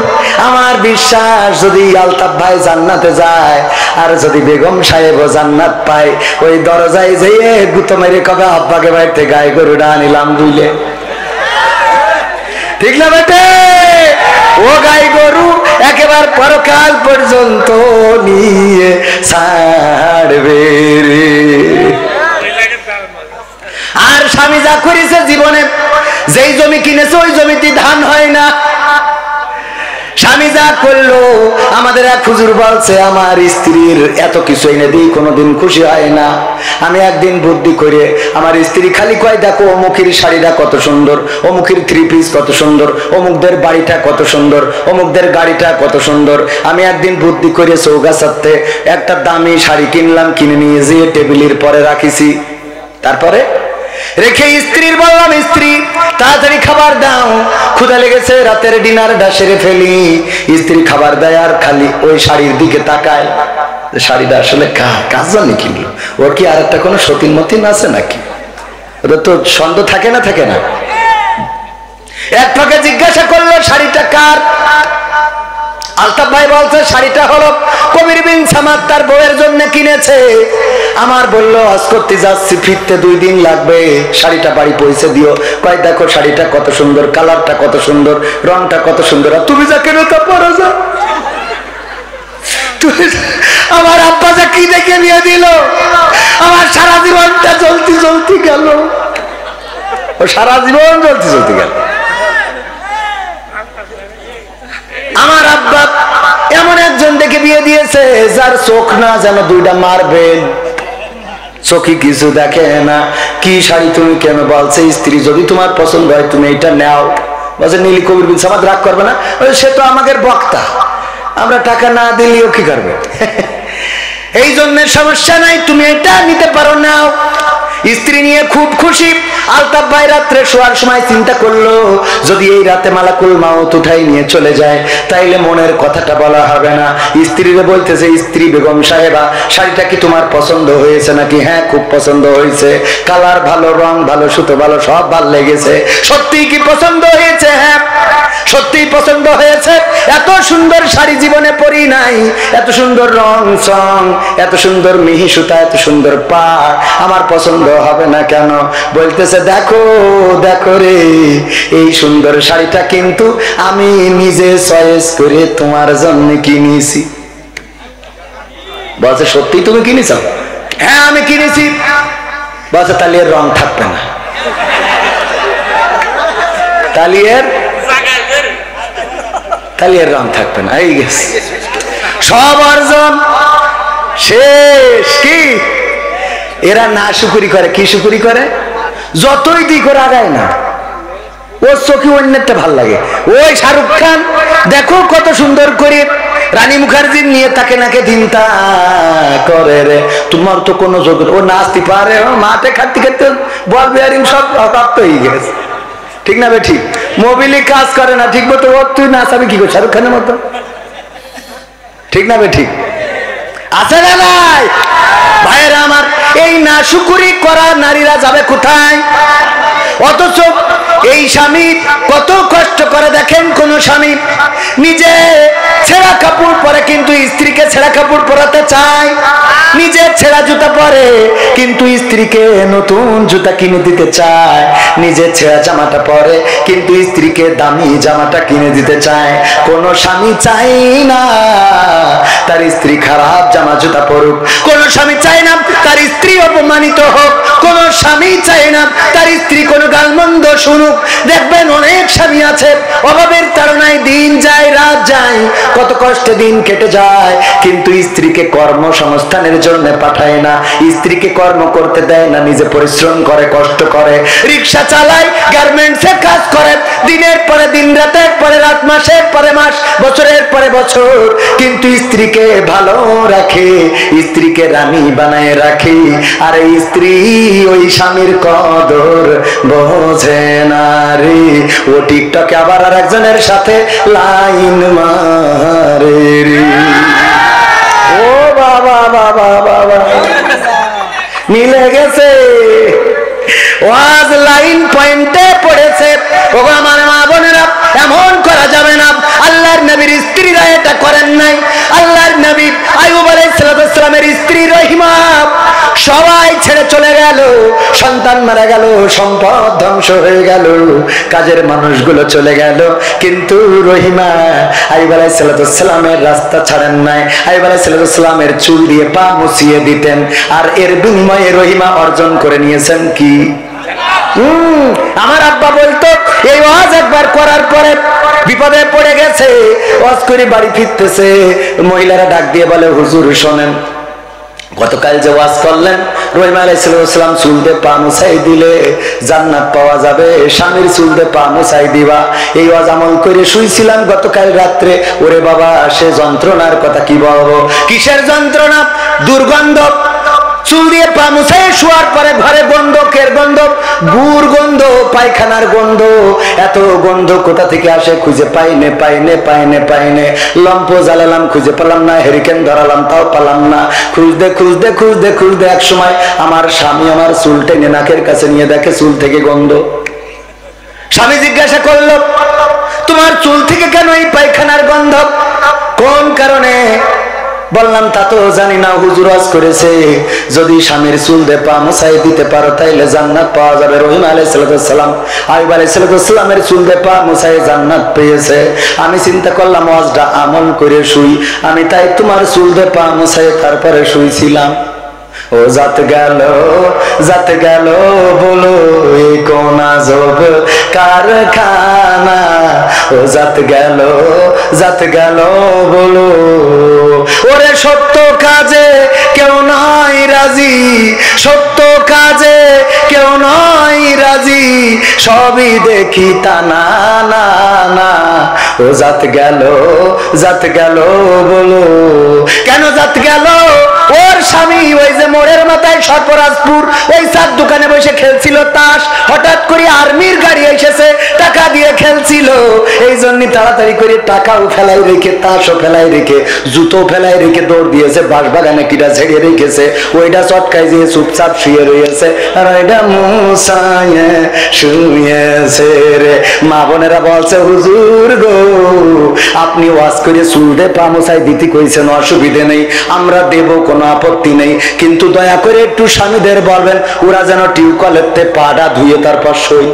আমার বিশ্বাস যদি আলতাফ ভাই জান্নাতে যায় আর যদি বেগম সাহেব জান্নাত পায়, ওই দরজায় যেয়ে গুতো মেরে কবে আব্বাকে বাড়িতে গাই গরুটা আনিলাম বুঝলে, ঠিক না বেটে? ও গাই গরু একেবারে পরকাল পর্যন্ত নিয়ে ছাড়বে রে। আর স্বামী যা করেছে জীবনে, যেই জমি কিনেছে ওই জমিতে ধান হয় না। স্বামী যা করলো, আমাদের এক হুজুর বলছে আমার স্ত্রীর এত কিছু এনে দিই কোনোদিন খুশি হয় না। আমি একদিন বুদ্ধি করে আমার স্ত্রী খালি কয় দেখো অমুকের শাড়িটা কত সুন্দর, অমুকের 3 পিস কত সুন্দর, অমুকদের বাড়িটা কত সুন্দর, অমুকদের গাড়িটা কত সুন্দর। আমি একদিন বুদ্ধি করে চৌগাছাতে একটা দামি শাড়ি কিনলাম, কিনে নিয়ে যেয়ে টেবিলের পরে রাখিছি। তারপরে রেখে স্ত্রীর বললাম স্ত্রী তাড়াতাড়ি খাবার দাও, ক্ষুধা লেগেছে, রাতের ডিনারটা সেরে ফেলি। স্ত্রী খাবার দেয় আর খালি ওই শাড়ির দিকে তাকায়। শাড়িটা আসলে কার জন্য কিনলো? ওর কি আর একটা কোনো সতীন মতিন আছে নাকি? ওটা তো সন্দেহ থাকে না, থাকে না? এক ফাঁকে জিজ্ঞাসা করলো শাড়িটা কার? আলতাফ ভাই বলছে শাড়িটা হলো কবির বিন সামাদ তার বউয়ের জন্য কিনেছে। আমার বললো হজ করতে যাচ্ছি, ফিরতে 2 দিন লাগবে, শাড়িটা বাড়ি পৌঁছে দিও। কয় দেখো শাড়িটা কত সুন্দর, কালারটা কত সুন্দর, রংটা কত সুন্দর, আর তুমি যা কেন তা পরো যা। আমার আব্বা যা কি দেখে নিয়ে দিল, আমার সারা জীবনটা জ্বলতে জ্বলতে গেল, ও সারা জীবন জ্বলতে জ্বলতে গেল। আমার আব্বা এমন একজন দেখে বিয়ে দিয়েছে যার চোখ না যেন 2টা মারবেন, চোখে কিছু দেখে না। কি শাড়ি তুমি কেন? বলছে স্ত্রী যদি তোমার পছন্দ হয় তুমি এটা নাও। বলছে নীলি কবির বিন সামাদ রাগ করবে না? সে তো আমাদের বক্তা, আমরা টাকা না দিলেও কি করবে? এই জন্য সমস্যা নাই, তুমি এটা নিতে পারো, নাও। স্ত্রী নিয়ে খুব খুশি। আলতাফ ভাই রাত্রে শোয়ার সময় চিন্তা করলো যদি এই রাতে মালাকুল মাউত উঠাই নিয়ে চলে যায় তাইলে মনের কথাটা বলা হবে না। স্ত্রীরে বলতেছে স্ত্রী বেগম সাহেবা শাড়িটা কি তোমার পছন্দ হয়েছে নাকি? হ্যাঁ খুব পছন্দ হয়েছে, কালার ভালো, রং ভালো, সুতো ভালো, সব ভালো লেগেছে। সত্যি কি পছন্দ হয়েছে? হ্যাঁ সত্যি পছন্দ হয়েছে। এত সুন্দর শাড়ি জীবনে পরি নাই, এত সুন্দর রং চং, এত সুন্দর মিহি সুতা, এত সুন্দর পাড়, আমার পছন্দ হবে না কেন? বলতেছে দেখো দেখো রে, এই সুন্দর শাড়িটা কিন্তু আমি নিজে চয়েস করে তোমার জন্য কিনেছি। বলছে সত্যি তুমি কিনেছ? হ্যাঁ আমি কিনেছি। বলছে তাহলে এর রং থাকবে না, তাহলে এর রং থাকবে না। এই গেছে সব অর্জন শেষ। কি এরা না শুকুরি করে? কি শুকুরি করে? যতই দিক ওর আগায় না, ওর চোখে অন্যটা ভাল লাগে। ওই শাহরুখ খান দেখো কত সুন্দর করে রানী মুখার্জি নিয়ে তাকে নাকে চিন্তা করে রে, তোমার তো কোনো যোগ্যতা, ও নাচতে পারে, মাঠে খাটতে খাটতে বল বিয়ারিং সব প্রাপ্ত হয়ে গেছে, ঠিক না? ঠিক মোবিলি কাজ করে না ঠিক মতো, ওর তুই নাচাবি কি করে শাহরুখ খানের মতো? ঠিক না? ঠিক আছে না নাই? ভাইয়েরা আমার, এই নাশুকুরি করা নারীরা যাবে কোথায়? অথচ এই স্বামী কত কষ্ট করে দেখেন। কোন স্বামী নিজে ছেঁড়া কাপড় পরে কিন্তু স্ত্রীকে ছেঁড়া কাপড় পরাতে চায়, নিজে ছেঁড়া জুতা পরে কিন্তু স্ত্রীকে নতুন জুতা কিনে দিতে চায়, নিজে ছেঁড়া জামাটা পরে কিন্তু স্ত্রীকে দামি জামাটা কিনে দিতে চায়। কোন স্বামী চাই না তার স্ত্রী খারাপ জামা জুতা পরুক, কোন স্বামী চায় না তার স্ত্রী অপমানিত হোক, কোন স্বামী চায় না তার স্ত্রী কোন গালমন্দ শুনুক। দেখবেন অনেক স্বামী আছে অভাবের তাড়নায় দিন যায় রাত যায়, কত কষ্টে দিন কেটে হেঁটে যায়, কিন্তু স্ত্রীকে কর্মসংস্থানের জন্য পাঠায় না, স্ত্রীকে কর্ম করতে দেয় না, নিজে পরিশ্রম করে, কষ্ট করে, রিক্সা চালায়, গার্মেন্টসে কাজ করে, দিনের পরে দিন, রাতের পরে রাত, মাসের পরে মাস, বছরের পরে বছর, কিন্তু স্ত্রীকে ভালো রাখে, স্ত্রীকে রানী বানায় রাখে। আর এই স্ত্রী ওই স্বামীর কদর বোঝে না রে, ও টিকটকে আবার আর একজনের সাথে লাইন মারে রে। ও বাবা বাবা বাবা, মিলে গেছে, ওয়াজ লাইন পয়েন্টে পড়েছে। ও আমার মা বোনেরা, এমন করা যাবে না। আল্লাহর নবীর স্ত্রীরা এটা করেন নাই। আল্লাহর নবী আইয়ুব আলাইহিস সালামের স্ত্রী রহিমা সবাই ছেড়ে চলে গেল, সন্তান মারা গেল, সম্পদ ধ্বংস হয়ে গেল, কাজের মানুষগুলো চলে গেল, কিন্তু রহিমা আইয়ুব আলাইহিস সালামের রাস্তা ছাড়েন নাই। আইয়ুব আলাইহিস সালামের চুল দিয়ে পা মুছিয়ে দিতেন, আর এর বিনিময়ে রহিমা অর্জন করে নিয়েছেন কি? আমার আব্বা বলতো, এই ওয়াজ একবার করার পরে বিপদে পড়ে গেছে, ওয়াজ করে বাড়ি ফিরতেছে, মহিলারা ডাক দিয়ে বলে, হুজুর শোনেন, গতকাল যে ওয়াজ করলেন, রহিমা আলাইহিস সালাম চুল দিয়ে পা মুছাই দিলে জান্নাত পাওয়া যাবে, স্বামীর চুল দিয়ে পা মুছাই দিবা, এই ওয়াজ আমল করে শুইছিলাম গতকাল রাত্রে। ওরে বাবা, সে যন্ত্রণার কথা কি বলবো। কিসের যন্ত্রণা? দুর্গন্ধ। চুল দিয়ে পা মুছাই শোয়ার পরে ঘরে গন্ধকের গন্ধ, গুড় গন্ধ, পায়খানার গন্ধ, এত গন্ধ কোথা থেকে আসে খুঁজে পাইনে পাইনে পাইনে পাইনে, লম্প জ্বালালাম খুঁজে পেলাম না, হেরিকেন ধরালাম তাও পেলাম না, খুঁজতে খুঁজতে খুঁজতে খুঁজতে এক সময় আমার স্বামী আমার চুল টেনে নাকের কাছে নিয়ে দেখে চুল থেকে গন্ধ। স্বামী জিজ্ঞাসা করলো, তোমার চুল থেকে কেন এই পায়খানার গন্ধ, কোন কারণে? বললাম, তা তো জানি না, হুজুর ওয়াজ করেছে যদি স্বামীর চুল দিয়ে পা মুছাই দিতে পারো তাইলে জান্নাত পাওয়া যাবে। রহিমা আলাইহিস সালাম আইয়ুব আলাইহিস সালামের চুল দিয়ে পা মুছাই জান্নাত পেয়েছে। আমি চিন্তা করলাম ওয়াজটা আমল করে শুই, আমি তাই তোমার চুল দিয়ে পা মুছাই তারপরে শুইছিলাম। ও জাত গেল বলো এ কোন আজব কারখানা, ও জাত গেল বলো, ওরে সত্য কাজে কেউ নয় রাজি, সত্য কাজে কেউ নয় রাজি, সবই দেখি তা না না না, ও জাত গেল বলো। কেন জাত গেল? ওর স্বামী ওই যে মোড়ের মাথায় সর্পরাজপুর ওই চার দোকানে বসে খেলছিল তাস, হঠাৎ করে আর্মির গাড়ি এসেছে, টাকা দিয়ে খেলছিল, এই জন্য তাড়াতাড়ি করে টাকাও ফেলাই রেখে, তাসও ফেলাই রেখে, জুতো ফেলাই রেখে দৌড় দিয়েছে, বাঁশবাগানে কিটা ছেড়ে রেখেছে, ওইটা চটকায় দিয়ে চুপচাপ শুয়ে রয়েছে, আর ওইটা মুছায় শুয়েছে রে। মা বোনেরা বলছে, হুজুর গো আপনি ওয়াজ করে চুল দিয়ে পা মুছাই দিতে কইছেন, অসুবিধে নেই, আমরা দেব, কোনো আপত্তি নেই, কিন্তু দয়া করে একটু স্বামীদের বলবেন ওরা যেন টিউবকলেতে পাটা ধুয়ে তারপর সই,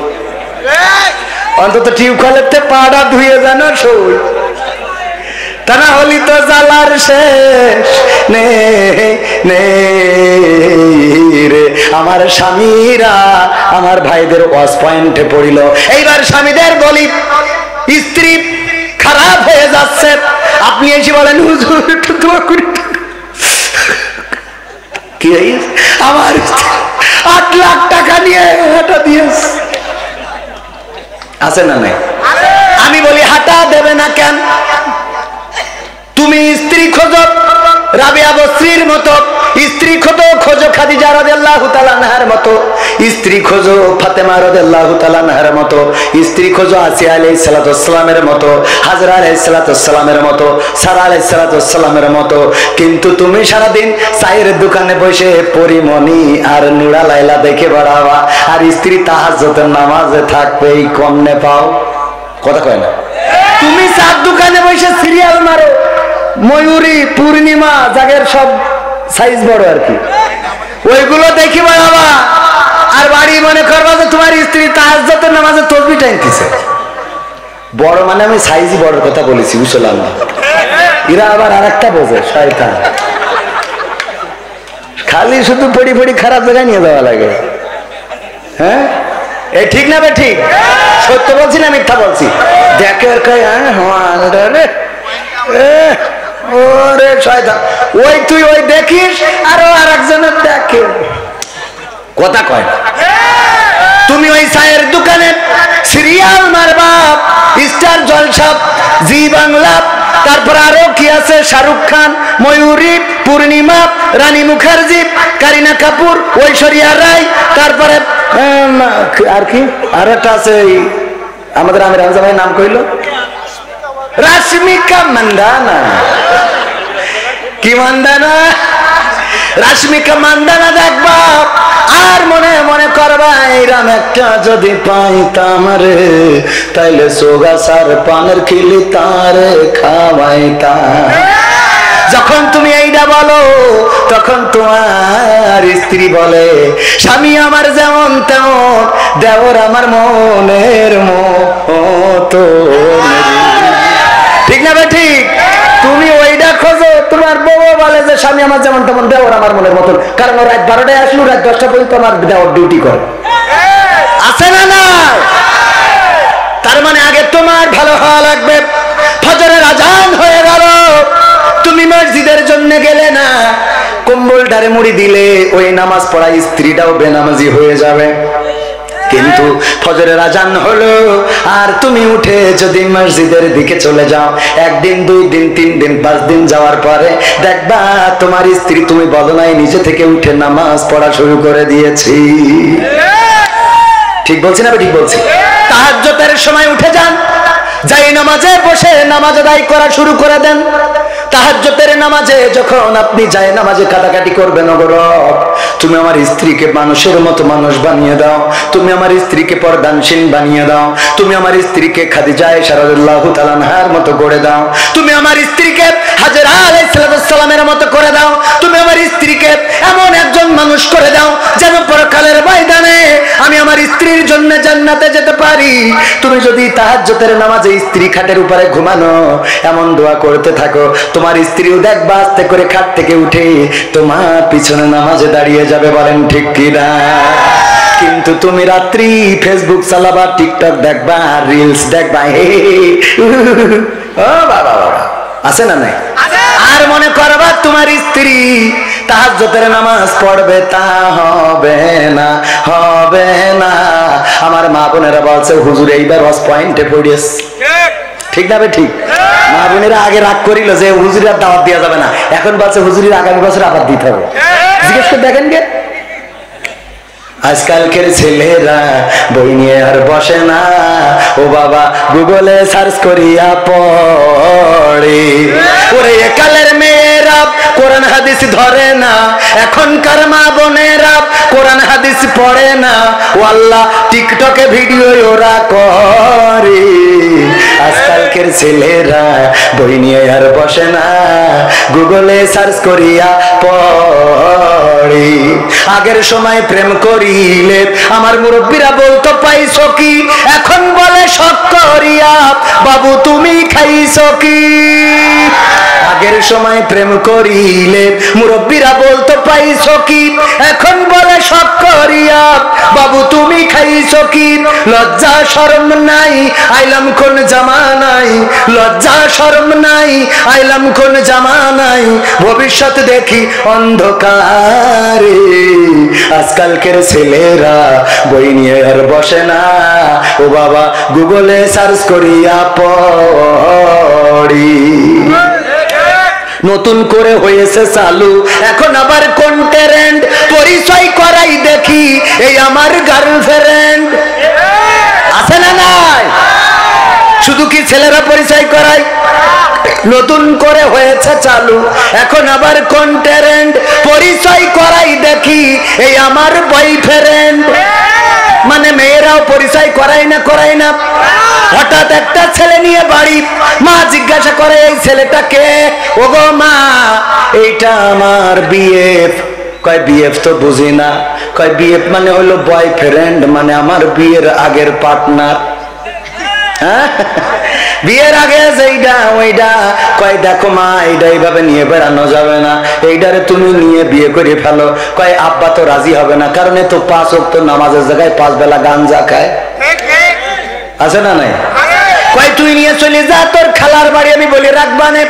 অন্তত টিউবকলেতে পাটা ধুয়ে যেন সই, তা না হলি তো জ্বালার শেষ রে। আমার স্বামীরা আমার ভাইদের ওয়াজ পয়েন্টে পড়িল। এইবার স্বামীদের বলি, স্ত্রী খারাপ হয়ে যাচ্ছে, আপনি এসে বলেন হুজুর একটু দোয়া করি, কি আমার 8 লাখ টাকা নিয়ে হাঁটা দিয়েছে, আছে না নাই? আমি বলি হাঁটা দেবে না কেন? তুমি স্ত্রী খোঁজো রাবিয়া বসরির মতো, স্ত্রী খোঁজো খাদিজা রাদিয়াল্লাহু তাআলা আনহার মতো, স্ত্রী খোঁজো ফাতেমা রাদিয়াল্লাহু তাআলা আনহার মতো, স্ত্রী খোঁজো আসিয়া আলাইহিস সালামের মতো, হাজরা আলাইহিস সালামের মতো, সারা আলাইহিস সালামের মতো, কিন্তু তুমি সারাদিন চায়ের দোকানে বসে পরিমণি আর নুরা লাইলা দেখে বেড়াবা, আর স্ত্রী তাহাজ্জুদের নামাজে থাকবে, এই কমনে পাও? কথা কয় না? তুমি চার দোকানে বসে সিরিয়াল মারো, ময়ূরী, পূর্ণিমা, জাগের সব সাইজ বড় আর কি, ওইগুলো দেখি বাবা, আর বাড়ি মনে করবা যে তোমার স্ত্রী তাহাজ্জুদের নামাজে তাসবিহ টানতেছে। বড় মানে আমি সাইজই বড় কথা বলেছি, বুঝলাম না? এরা আবার আরেকটা বোঝে, শয়তান, খালি শুধু পড়ি পড়ি খারাপ জায়গায় নিয়ে যাওয়া লাগে। হ্যাঁ, এই ঠিক না? ঠিক সত্য বলছি না মিথ্যা বলছি? দেখে ও শয়তান। ওই তুই ওই দেখিস আরো আরেকজনের দেখে, কথা কয় না। তুমি ওই চায়ের দোকানে সিরিয়াল মারবা, স্টার জলসা, জি বাংলা, তারপর আরো কি আছে, শাহরুখ খান, ময়ূরী, পূর্ণিমা, রানী মুখার্জি, কারিনা কাপুর, ঐশ্বরিয়া রায়, তারপরে আর কি আর একটা আছে আমাদের আমির হামজা ভাই নাম কইল, রাশমিকা মান্দানা। কি মান্দানা? রাশমিকা মান্দানা দেখবা আর মনে মনে করবা এইরাম একটা যদি পাইতাম রে, তাইলে সোগাছার পানের খিলি তারে খাওয়াইতাম। যখন তুমি এইটা বলো তখন তোমার স্ত্রী বলে স্বামী আমার যেমন তেমন, দেওর আমার মনের মতো। ঠিক না ভাই? ঠিক। তুমি ওইটা খোঁজো, তোমার বউ বলে যে স্বামী আমার যেমন তেমন, দেওর আমার মনের মতন, কারণ ও রাত 12টায় আসলো, রাত 10টা পর্যন্ত আমার দেওর ডিউটি করে, আছে না? না, তার মানে আগে তোমার ভালো হওয়া লাগবে। ফজরের আজান হয়ে গেল, তুমি মসজিদের জন্য গেলে না, কম্বলটারে মুড়ি দিলে ওই নামাজ পড়া স্ত্রীটাও বেনামাজি হয়ে যাবে। কিন্তু ফজরের আজান হলো আর তুমি উঠে যদি মসজিদের দিকে চলে যাও, একদিন, 2 দিন, 3 দিন, 5 দিন যাওয়ার পরে দেখবা তোমার স্ত্রী, তুমি বলো নাই, নিজে থেকে উঠে নামাজ পড়া শুরু করে দিয়েছি। ঠিক বলছি না? ঠিক বলছি। তাহাজ্জুদের সময় উঠে যান, যাই নামাজে বসে নামাজ আদায় করা শুরু করে দেন। তাহাজ্জুদের নামাজে যখন আপনি যাই নামাজে কাটাকাটি করবেন, রব তুমি আমার স্ত্রীকে মানুষের মতো মানুষ বানিয়ে দাও, তুমি আমার স্ত্রীকে পর্দানশীল বানিয়ে দাও, তুমি আমার স্ত্রীকে খাদিজা রাদিয়াল্লাহু তাআলা আনহার মতো করে দাও, তুমি আমার স্ত্রীকে হাজেরা আলাইহিস সালামের মতো করে দাও, তুমি আমার স্ত্রীকে এমন একজন মানুষ করে দাও যেন পরকালের ময়দানে আমি আমার স্ত্রীর জন্য জান্নাতে যেতে পারি। তুমি যদি তাহাজ্জুদের নামাজে স্ত্রী খাটের উপরে ঘুমানো এমন দোয়া করতে থাকো, তোমার স্ত্রীও দেখবা আস্তে করে খাট থেকে উঠে তোমার পিছনে নামাজে দাঁড়িয়ে যাবে। বলেন ঠিক কি না? কিন্তু তুমি রাত্রি ফেসবুক চালাবা, টিকটক দেখবা, রিলস দেখবা, ও বাবা বাবা, আছে না? নাই। আর মনে করবা তোমার স্ত্রী তাহাজ্জুদের নামাজ পড়বে, তা হবে না, হবে না। আমার মা বোনেরা বলছে হুজুর এইবার ওয়াজ পয়েন্টে পড়িয়েছে। ঠিক না? ঠিক। মা বোনেরা আগে রাগ করিল যে হুজুরের দাওয়াত দেওয়া যাবে না, এখন বলছে হুজুরের আগামী বছর আবার দিতে হবে। জিজ্ঞেস করে দেখেন কে আজকালকের ছেলেরা বই নিয়ে আর বসে না, ও বাবা গুগলে সার্চ করিয়া পড়ে। ওরে কালের মেয়েরা কোরআন হাদিস ধরে না, এখনকার মা বোনেরা কোরআন হাদিস পড়ে না, ও আল্লাহ টিকটকে ভিডিও ওরা করে। আজকালকের ছেলেরা বই নিয়ে আর বসে না, গুগলে সার্চ করিয়া পড়ে। আগের সময় প্রেম করিলে আমার মুরব্বীরা বলতো পাইছো কি, এখন বলে শখ করিয়া বাবু তুমি খাইছো কি। আগের সময় প্রেম করিলে মুরব্বীরা বলতো পাইছো কি, এখন বলে শখ করিয়া বাবু তুমি খাইছো কি। লজ্জা শরম নাই আইলাম কোন জামানাই, লজ্জা শরম নাই আইলাম কোন জামানাই, ভবিষ্যৎ দেখি অন্ধকারে। আজকালকের ছেলেরা বই নিয়ে আর বসে না, ও বাবা গুগলে সার্চ করিয়া পড়ি। নতুন করে হয়েছে চালু এখন আবার কোন ট্রেন্ড, পরিচয় করাই দেখি এই আমার গার্লফ্রেন্ড। আছে না? নাই। শুধু কি ছেলেরা পরিচয় করায়? নতুন করে হয়েছে চালু এখন আবার কোন ট্রেন্ড, পরিচয় করাই দেখি এই আমার বয়ফ্রেন্ড। মানে মেয়েরাও পরিচয় করায় না, করায় না। হঠাৎ একটা ছেলে নিয়ে বাড়ি, মা জিজ্ঞাসা করে এই ছেলেটা কে? ও গো মা এইটা আমার বিএফ। কয় বিএফ তো বুঝি না। কয় বিএফ মানে হলো বয়ফ্রেন্ড, মানে আমার বিয়ের আগের পার্টনার। বিয়ের আগে যেইটা ওইটা। কয় দেখো মা এইটা এইভাবে নিয়ে বেড়ানো যাবে না, এইটারে তুমি নিয়ে বিয়ে করে ফেলো। কয় আব্বা তো রাজি হবে না, কারণ এ তো 5 ওয়াক্ত নামাজের জায়গায় 5 বেলা গাঞ্জা খায়। আছে না? নাই। কয় তুই নিয়ে চলে যা, তোর খালার বাড়ি আমি বলে রাখবানে।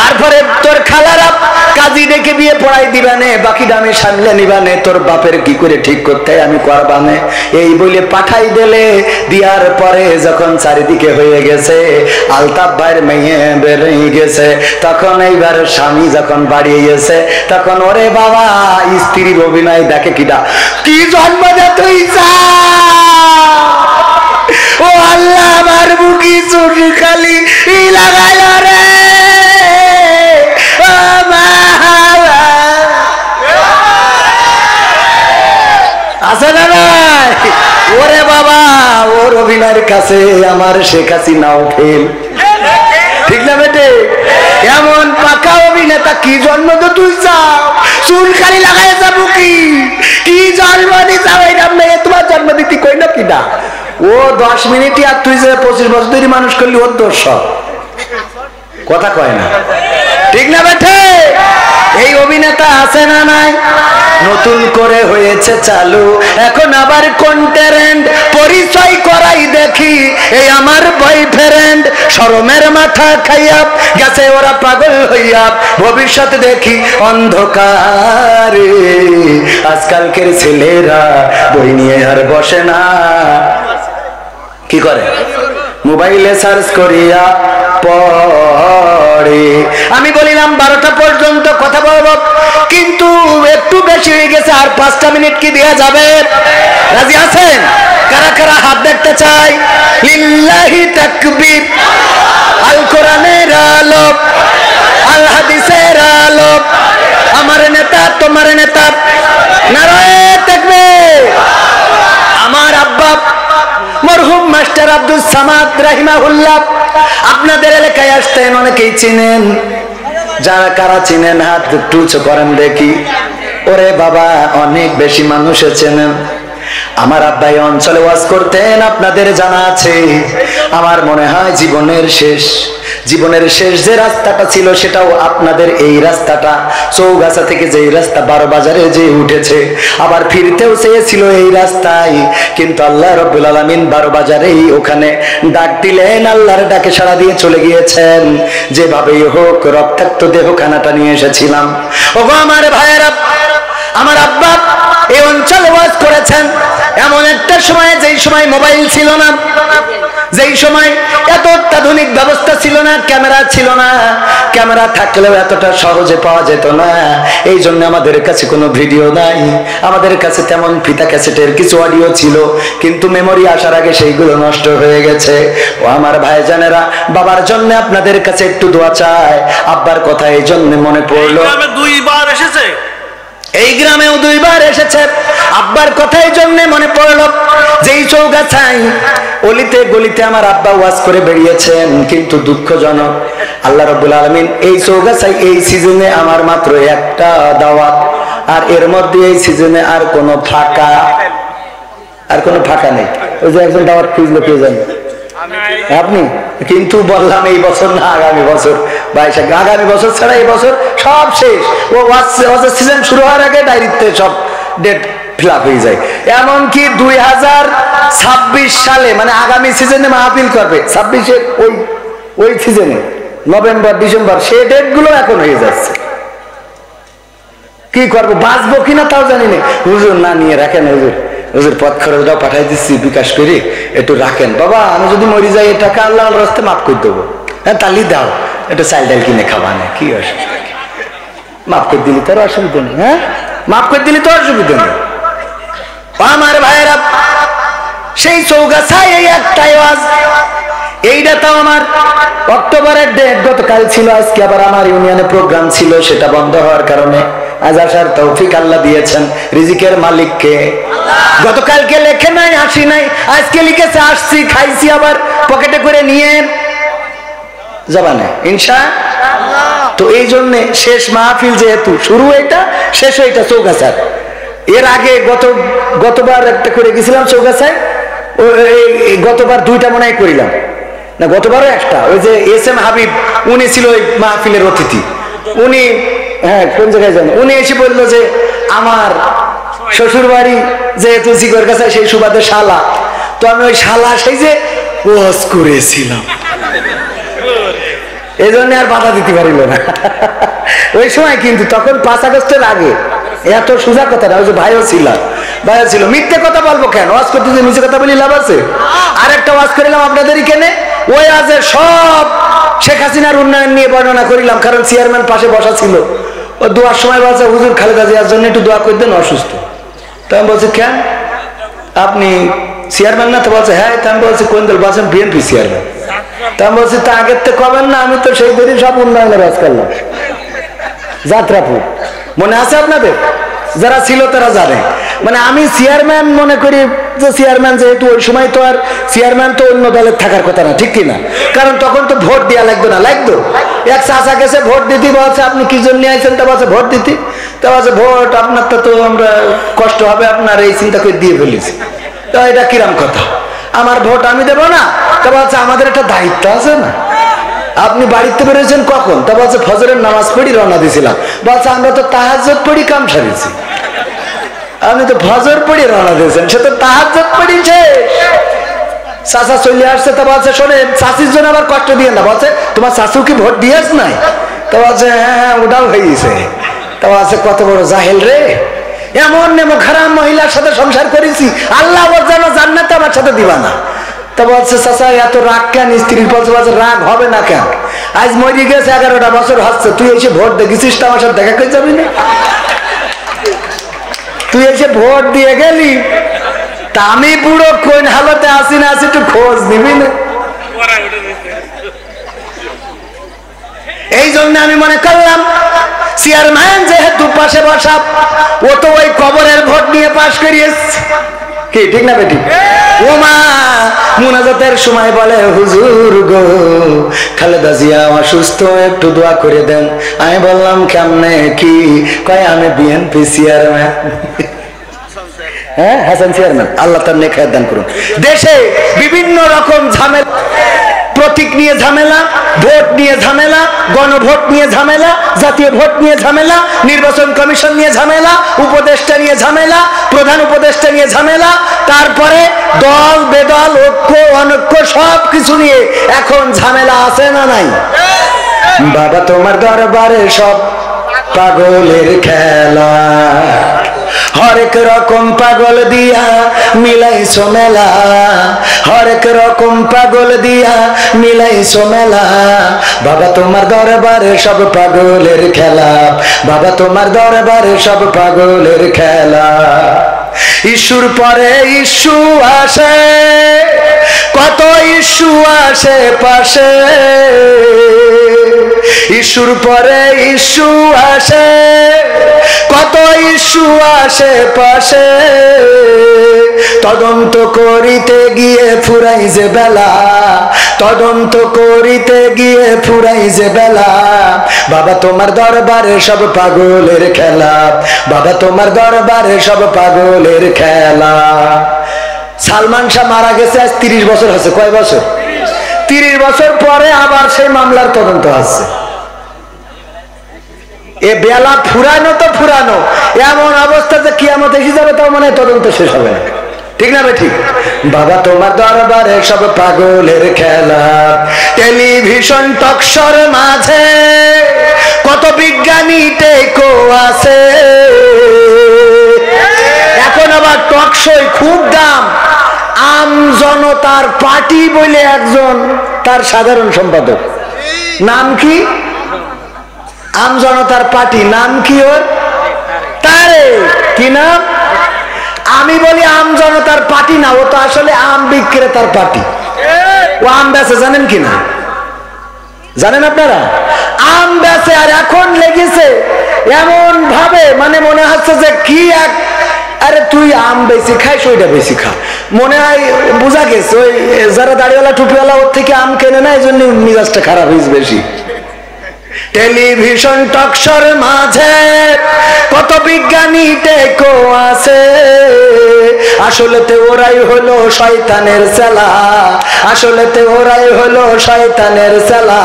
তারপরে তোর খালারা কাজী ডেকে বিয়ে পড়াই দিবানে, বাকিটা আমি সামলে নিবানে, তোর বাপের কি করে ঠিক করতে আমি করবানে, এই বলে পাঠাই দিলে। দিয়ার পরে যখন চারিদিকে হয়ে গেছে, আলতাফ ভাইয়ের মেয়ে বেরিয়ে গেছে, তখন এইবার স্বামী যখন বাড়িয়ে গেছে, তখন ওরে বাবা স্ত্রীর অভিনয় দেখে কিটা, কি জন্ম দে তুই যা, ও আল্লাহ আমার বুকি চোখে খালি লাগাইল রে, আছে না নাই? ওরে বাবা ওর অভিনয়ের কাছে আমার শেখ হাসিনাও ফেল, ঠিক না বেটে? এমন পাকা অভিনেতা কি জন্ম তো তুই চাও, চুল খালি লাগাই যাবো কি জন্ম দিতে তোমার জন্ম দিতে কই না কিনা, ও 10 মিনিটই আর তুই যে 25 বছর ধরে মানুষ করলি ওর দোষ সব, কথা কয় না, ঠিক না বেটে? এই অভিনেতা আছে না নাই? নতুন করে হয়েছে চালু, এখন আবার কন্টেন্ট পরিচয় করাই দেখি, এই আমার বয়ফ্রেন্ড শরমের মাথা খাইয়া গেছে ওরা পাগল হইয়া, ভবিষ্যৎ দেখি অন্ধকারে, আজকালকের ছেলেরা বই নিয়ে আর বসে না, কি করে? মোবাইলে সার্চ করিয়া পড়ে। আমি বলিলাম 12টা পর্যন্ত কথা বলবো, কিন্তু একটু বেশি হয়ে গেছে, আর 5টা মিনিট কি দেয়া যাবে? রাজি আছেন? কারা কারা হাত দেখতে চাই? লিল্লাহি তাকবীর, আল কোরআনের আলো, আল হাদিসের আলো, আমার নেতা তোমার নেতা, নারায়ে তাকবীর। আমার আব্বা মরহুম মাস্টার আব্দুল সামাদ রাহিমাহুল্লাহ আপনাদের এলাকায় আসতেন, অনেকেই চিনেন, যারা কারা চিনেন হাত একটু উঁচু করেন দেখি। ওরে বাবা অনেক বেশি মানুষে চেনেন। আমার আব্বা এই অঞ্চলে ওয়াজ করতেন, আপনাদের জানা আছে। আমার মনে হয় জীবনের শেষ যে রাস্তাটা ছিল সেটাও আপনাদের এই রাস্তাটা, চৌগাছা থেকে যে রাস্তা 12 বাজারে যে উঠেছে, আবার ফিরতেও চেয়েছিল এই রাস্তায়, কিন্তু আল্লাহ রাব্বুল আলামিন 12 বাজারেই ওখানে ডাক দিলেন, আল্লাহর ডাকে সাড়া দিয়ে চলে গিয়েছেন। যেভাবেই হোক রক্তাক্ত দেহখানাটা নিয়ে এসেছিলাম। ওগো আমার ভাইয়েরা, আমার আব্বা এই অঞ্চলে ওয়াজ করেছেন এমন একটা সময়, যেই সময় মোবাইল ছিল না, যেই সময় এত অত্যাধুনিক ব্যবস্থা ছিল না, ক্যামেরা ছিল না, ক্যামেরা থাকলেও এতটা সহজে পাওয়া যেত না। এই জন্য আমাদের কাছে কোনো ভিডিও নাই, আমাদের কাছে তেমন ফিতা ক্যাসেটের কিছু অডিও ছিল, কিন্তু মেমোরি আসার আগে সেইগুলো নষ্ট হয়ে গেছে। ও আমার ভাইজানেরা, বাবার জন্য আপনাদের কাছে একটু দোয়া চাই। আব্বার কথা এই জন্য মনে পড়লো, 2বার এসেছে, এই গ্রামেও 2বার এসেছে, আব্বার কথাই জন্য মনে পড়লো। যেই চৌগাছায় অলিতে গলিতে আমার আব্বা ওয়াজ করে বেরিয়েছেন, কিন্তু দুঃখজনক আল্লাহ রাব্বুল আলামিন এই চৌগাছায় এই সিজনে আমার মাত্র একটা দাওয়াত, আর এর মধ্যে এই সিজনে আর কোনো ফাঁকা নেই। ওই যে একজন দাওয়াত খুঁজলো, কে জানে আপনি, কিন্তু বললাম এই বছর না আগামী বছর, আগামী বছর ছাড়া এই বছর সব শেষ। ও ওয়াজের সিজন শুরু হওয়ার আগে ডায়েরিতে সব ডেট ফিল আপ হয়ে যায়। এমনকি 2026 সালে মানে আগামী সিজনে মাহফিল করবে, 26-এর ওই সিজনে নভেম্বর ডিসেম্বর, সে ডেট গুলো এখন হয়ে যাচ্ছে। কি করবো, বাঁচবো কিনা তাও জানি না। হুজুর না নিয়ে রাখেন, হুজুর পথ খরচটাও পাঠাই দিচ্ছি বিকাশ করে, একটু রাখেন বাবা, আমি যদি মরি যাই এই টাকা আল্লাহর রাস্তায় মাফ করে দেবো। হ্যাঁ তালি দাও, একটু চাল ডাল কিনে খাবা না, কি অসুবিধা, মাফ করে দিলি তোর অসুবিধা নেই। হ্যাঁ মাফ করে দিলি তো অসুবিধা নেই। আমার ভাইয়েরা, সেই চৌগাছায় এই একটাই ওয়াজ, এইটা তো আমার অক্টোবরের ডেট, গতকাল ছিল, আজকে আবার আমার ইউনিয়নে প্রোগ্রাম ছিল, সেটা বন্ধ হওয়ার কারণে আজ আসার তৌফিক আল্লাহ দিয়েছেন। রিজিকের মালিককে গতকালকে লেখে নাই, আসি নাই, আজকে লিখেছে আসছি, খাইছি, আবার পকেটে করে নিয়ে যাবানে ইনশাআল্লাহ। তো এই জন্য শেষ মাহফিল যেহেতু, শুরু এটা শেষ এটা চৌগাছার। এর আগে গতবার একটা করে গেছিলাম চৌগাছায়, গতবার 2টা মনে হয় করিলাম না, গতবারও একটা। ওই যে SM হাবিব, উনি ছিল ওই মাহফিলের অতিথি, উনি হ্যাঁ কোন জায়গায় জানো, উনি এসে বললো যে আমার শ্বশুর বাড়ি যেহেতু জিগর কাছে, সেই সুবাদে শালা, তো আমি ওই শালা সেই যে ওয়াজ করেছিলাম। এই জন্য আর বাধা দিতে পারিল না। ওই সময় কিন্তু তখন 5 আগস্টের আগে এত সোজা কথা না। ওই যে ভাইও ছিল মিথ্যে কথা বলবো কেন? ওয়াজ করতে যে মিথ্যে কথা বলি লাভ আছে? আর একটা ওয়াজ করিলাম আপনাদেরই কেনে, ওই আজে সব শেখ হাসিনার উন্নয়ন নিয়ে বর্ণনা করিলাম, কারণ চেয়ারম্যান পাশে বসা ছিল। ও দোয়ার সময় বলছে হুজুর খালেদা জিয়ার জন্য একটু দোয়া করে দেন, অসুস্থ। তো আমি বলছি কেন, আপনি চেয়ারম্যান না? তো বলছে হ্যাঁ। তো আমি বলছি কোন দল? বলছেন বিএনপি চেয়ারম্যান। তা আমি বলছি তা আগের তো কবেন না, আমি তো সেই দিনই সব উন্নয়নের কাজ করলাম। যাত্রাপুর মনে আছে আপনাদের? যারা ছিল তারা জানে। মানে আমি চেয়ারম্যান মনে করি যে চেয়ারম্যান, যেহেতু ওই সময় তো আর চেয়ারম্যান তো অন্য দলের থাকার কথা না, ঠিক কিনা? কারণ তখন তো ভোট দেওয়া লাগতো না, লাগতো। এক চাচা গেছে ভোট দিতে, বলছে আপনি কি জন্য আইছেন? তা বলছে ভোট দিতে। তা বলছে ভোট আপনার তো আমরা কষ্ট হবে আপনার, এই চিন্তা করে দিয়ে ফেলেছি। তো এটা কিরাম কথা, আমার ভোট আমি দেবো না? তা বলছে আমাদের একটা দায়িত্ব আছে না। আপনি বাড়িতে বেরোয়েছেন কখন? তা বলছে ফজরের নামাজ পড়ি রওনা দিয়েছিলাম। বলছে আমরা তো তাহাজ্জুদ পড়ি কাম সারিছি। আপনি তো ফজর পড়ি রওনা দিয়েছেন, সে তো তাহাজ্জুদ পড়িছে। চাচা চলে আসছে। তা বলছে শোনেন, চাচির জন্য আবার কষ্ট দিয়ে না। বলছে তোমার শাশু কি ভোট দিয়েছ নাই? তা বলছে হ্যাঁ ওটাও হয়েছে। তা বলছে কত বড় জাহেল রে, এমন খারাপ মহিলার সাথে সংসার করেছি, আল্লাহ যেন জান্নাতে আমার সাথে দিবা না। তা বলছে চাচা এত রাগ কেন স্ত্রীর? বলছে রাগ হবে না কেন, আজ মরে গেছে 11টা বছর হচ্ছে, তুই এসে ভোট দেখেছিস, আমার সাথে দেখা করে যাবি না? তুই এসে ভোট দিয়ে গেলি, তা আমি পুরো কোন হালতে আসি না আসি একটু খোঁজ নিবি না? এই জন্য আমি মনে করলাম চেয়ারম্যান যেহেতু পাশে বসা, ও তো ওই কবরের ভোট নিয়ে পাশ করিয়েছে, কি ঠিক না বেটি? ও মা মুনাজাতের সময় বলে হুজুর গো খালেদা জিয়া অসুস্থ, একটু দোয়া করে দেন। আমি বললাম কেমনে কি? কয় আমি বিএনপি চেয়ারম্যান। হ্যাঁ হাসান চেয়ারম্যান, আল্লাহ তার নেক হায়াত দান করুন। দেশে বিভিন্ন রকম ঝামেলা, প্রতীক নিয়ে ঝামেলা, ভোট নিয়ে ঝামেলা, গণভোট নিয়ে ঝামেলা, জাতীয় ভোট নিয়ে ঝামেলা, নির্বাচন কমিশন নিয়ে ঝামেলা, উপদেষ্টা নিয়ে ঝামেলা, প্রধান উপদেষ্টা নিয়ে ঝামেলা, তারপরে দল বেদল ঐক্য অনৈক্য সব কিছু নিয়ে এখন ঝামেলা আছে না নাই? বাবা তোমার দরবারে সব পাগলের খেলা, হরেক রকম পাগল দিয়া মিলাইছো মেলা, হরেক রকম পাগল দিয়া মিলাইছো মেলা। বাবা তোমার দরবারে সব পাগলের খেলা, বাবা তোমার দরবারে সব পাগলের খেলা। ইস্যুর পরে ইস্যু আসে, কত ইস্যু আসে পাশে, ইস্যুর পরে ইস্যু আসে, কত ইস্যু আসে পাশে। তদন্ত করিতে গিয়ে ফুরাই যে বেলা, তদন্ত করিতে গিয়ে ফুরাই যে বেলা। বাবা তোমার দরবারে সব পাগলের খেলা, বাবা তোমার দরবারে সব পাগলের খেলা। সালমান শাহ মারা গেছে আজ 30 বছর হচ্ছে। কয় বছর? 30 বছর পরে আবার সেই মামলার তদন্ত আছে। এ বেলা ফুরানো তো ফুরানো, এমন অবস্থা যে কিয়ামত এসে যাবে, তাও মনে হয় তদন্ত শেষ হবে না, ঠিক না ভাই? ঠিক। বাবা তোমার দরবারে সব পাগলের খেলা। টেলিভিশন টকশোর মাঝে কত বিজ্ঞানী টেকো আছে, এখন আবার টকশোয় খুব দাম। আম জনতার পার্টি বলে একজন, তার সাধারণ সম্পাদক, নাম কি? আম জনতার পার্টি, নাম কি ওর? তারে কি নাম? আমি বলি আম জনতার পার্টি না, ও তো আসলে আম বিক্রেতার পার্টি। ও আম বেচে, জানেন কি না? জানেন আপনারা? আম বেচে, আর এখন লেগেছে এমন ভাবে, মানে মনে হচ্ছে যে কি এক, আরে তুই আম বেশি খাইস, ওইটা বেশি খা। মনে হয় বোঝা গেছে ওই যারা দাড়িওয়ালা টুপিওয়ালা ওর থেকে আম কেনে না, এই জন্য মিজাজটা খারাপ হয়েছে বেশি। টেলিভিশন টকশোর মাঝে কত বিজ্ঞানী টেকো আছে, আসলেতে ওরাই হলো শয়তানের চেলা, আসলেতে ওরাই হলো শয়তানের চেলা।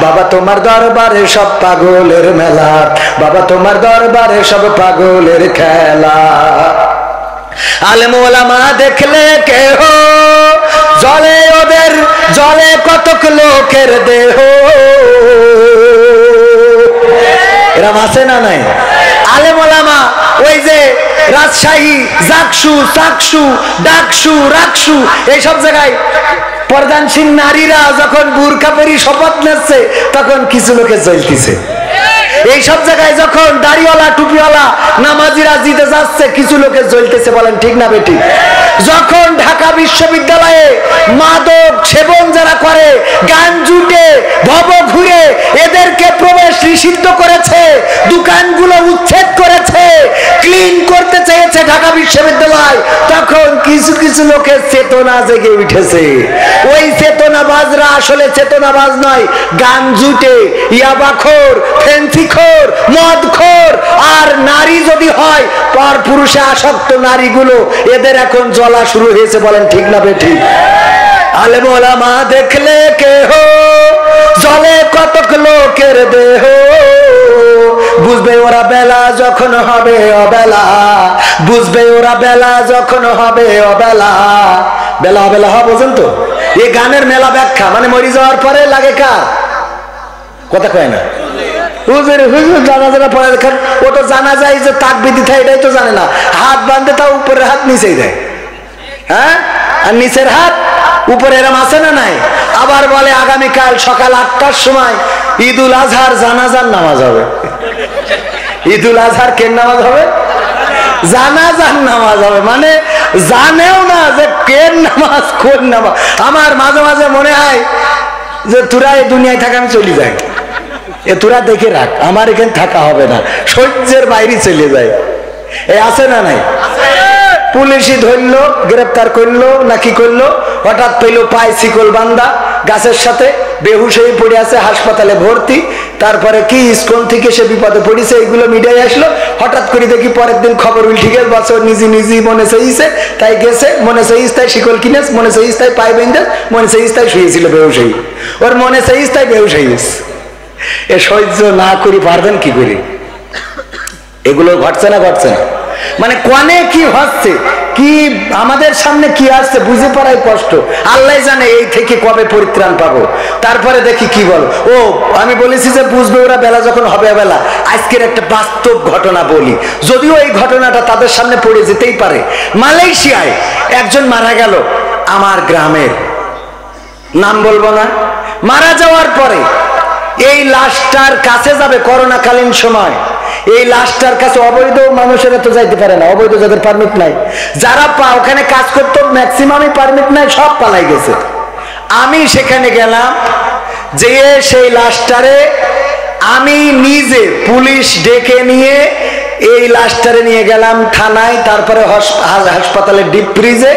বাবা তোমার দরবারে সব পাগলের মেলা, বাবা তোমার দরবারে সব পাগলের খেলা। আলেম ওলামা দেখলে কেহ জলে ওদের জলে কতক লোকের দেহ। এরম আছে না নাই? আলেম ওলামা ওই যে রাজশাহী, জাকসু, চাকসু, ডাকসু, রাকসু এইসব জায়গায় প্রধানশীল নারীরা যখন বুরকা পরি শপথ নিচ্ছে তখন কিছু লোকে জ্বলতেছে। এইসব জায়গায় যখন দাড়িওয়ালা টুপিওয়ালা নামাজিরা জিতে যাচ্ছে কিছু লোকে জ্বলতেছে। বলেন ঠিক না বেঠিক? যখন ঢাকা বিশ্ববিদ্যালয়ে মাদক সেবন যারা করে, গান জুটে, ভব ঘুরে এদেরকে প্রবেশ নিষিদ্ধ করেছে, দোকানগুলো উচ্ছেদ করেছে, ক্লিন করতে চেয়েছে ঢাকা বিশ্ববিদ্যালয়, তখন কিছু কিছু লোকের চেতনা জেগে উঠেছে। ওই চেতনাবাজরা আসলে চেতনাবাজ নয়, গান জুটে, ইয়াবাখোর, ফেন্সিখোর, মদখোর আর নারী যদি হয় পর পুরুষে আসক্ত নারীগুলো, এদের এখন জ্বলা শুরু হয়েছে। বলেন ঠিক না বেঠিক? আলেম ওলামা দেখলে কেহ জলে কতক লোকের দেহ। বুঝবে ওরা বেলা যখন হবে অবেলা, বুঝবে ওরা বেলা যখন হবে অবেলা। বেলা অবেলা হওয়া বোঝেন তো? এই গানের মেলা ব্যাখ্যা মানে মরি যাওয়ার পরে লাগে কার কথা কয় না? হুজুর হুজুর জানাজা পড়ে দেখেন, ও তো জানা যায় যে তাকবীর দিতে এটাই তো জানে না। হাত বাঁধে তাও উপরের হাত নিচেই দেয়, হ্যাঁ, আর নিচের হাত উপরে, এরম আছে না নাই? আবার বলে আগামীকাল সকাল 8টার সময় ঈদুল আজহার জানাজার নামাজ হবে। ঈদুল আজহার কেন নামাজ হবে? জানাজার নামাজ হবে, মানে জানেও না যে কেন নামাজ কোন নামাজ। আমার মাঝে মাঝে মনে হয় যে তোরা এই দুনিয়ায় থাকা আমি চলে যাই, এ তোরা দেখে রাখ, আমার এখানে থাকা হবে না, সহ্যের বাইরে চলে যায়। এই আছে না নাই? পুলিশই ধরলো, গ্রেপ্তার করলো না কি করলো, হঠাৎ পেলো পায়ে শিকল বান্দা গাছের সাথে, বেহুশ হয়ে পড়ে আছে, হাসপাতালে ভর্তি। তারপরে কি ইস্কন থেকে সে বিপদে পড়েছে, এইগুলো মিডিয়ায় আসলো। হঠাৎ করে দেখি পরের দিন খবর উল্টে গেল, বছর নিজে নিজেই মনে চাইছে তাই গেছে, মনে চাইছে তাই শিকল কিনেছে, মনে চাইছে তাই পায়ে বেঁধে, মনে চাইছে তাই শুয়েছিল বেহুশ হয়ে, ওর মনে চাইছে তাই বেহুশ হয়ে গেছে। এ সহ্য না করি পারবেন কি করে? এগুলো ঘটছে না ঘটছে না? মানে কোনে কি হচ্ছে, কি আমাদের সামনে কি আসছে বুঝে পারাই কষ্ট। আল্লাহ জানে এই থেকে কবে পরিত্রাণ পাবো। তারপরে দেখি কি বলো। ও আমি বলেছি যে বুঝবে ওরা বেলা যখন হবে বেলা। আজকের একটা বাস্তব ঘটনা বলি, যদিও এই ঘটনাটা তাদের সামনে পড়ে যেতেই পারে। মালয়েশিয়ায় একজন মারা গেল, আমার গ্রামের, নাম বলবো না। মারা যাওয়ার পরে এই লাশটার কাছে যাবে করোনাকালীন সময়, এই লাশটার কাছে অবৈধ মানুষেরা তো যাইতে পারে না, অবৈধ যাদের পারমিট নাই, যারা ওখানে কাজ করতো ম্যাক্সিমামই পারমিট নাই, সব পালাই গেছে। আমি সেখানে গেলাম, যে সেই লাশটারে আমি নিজে পুলিশ ডেকে নিয়ে এই লাশটারে নিয়ে গেলাম থানায়, তারপরে হাসপাতালে ডিপ ফ্রিজে,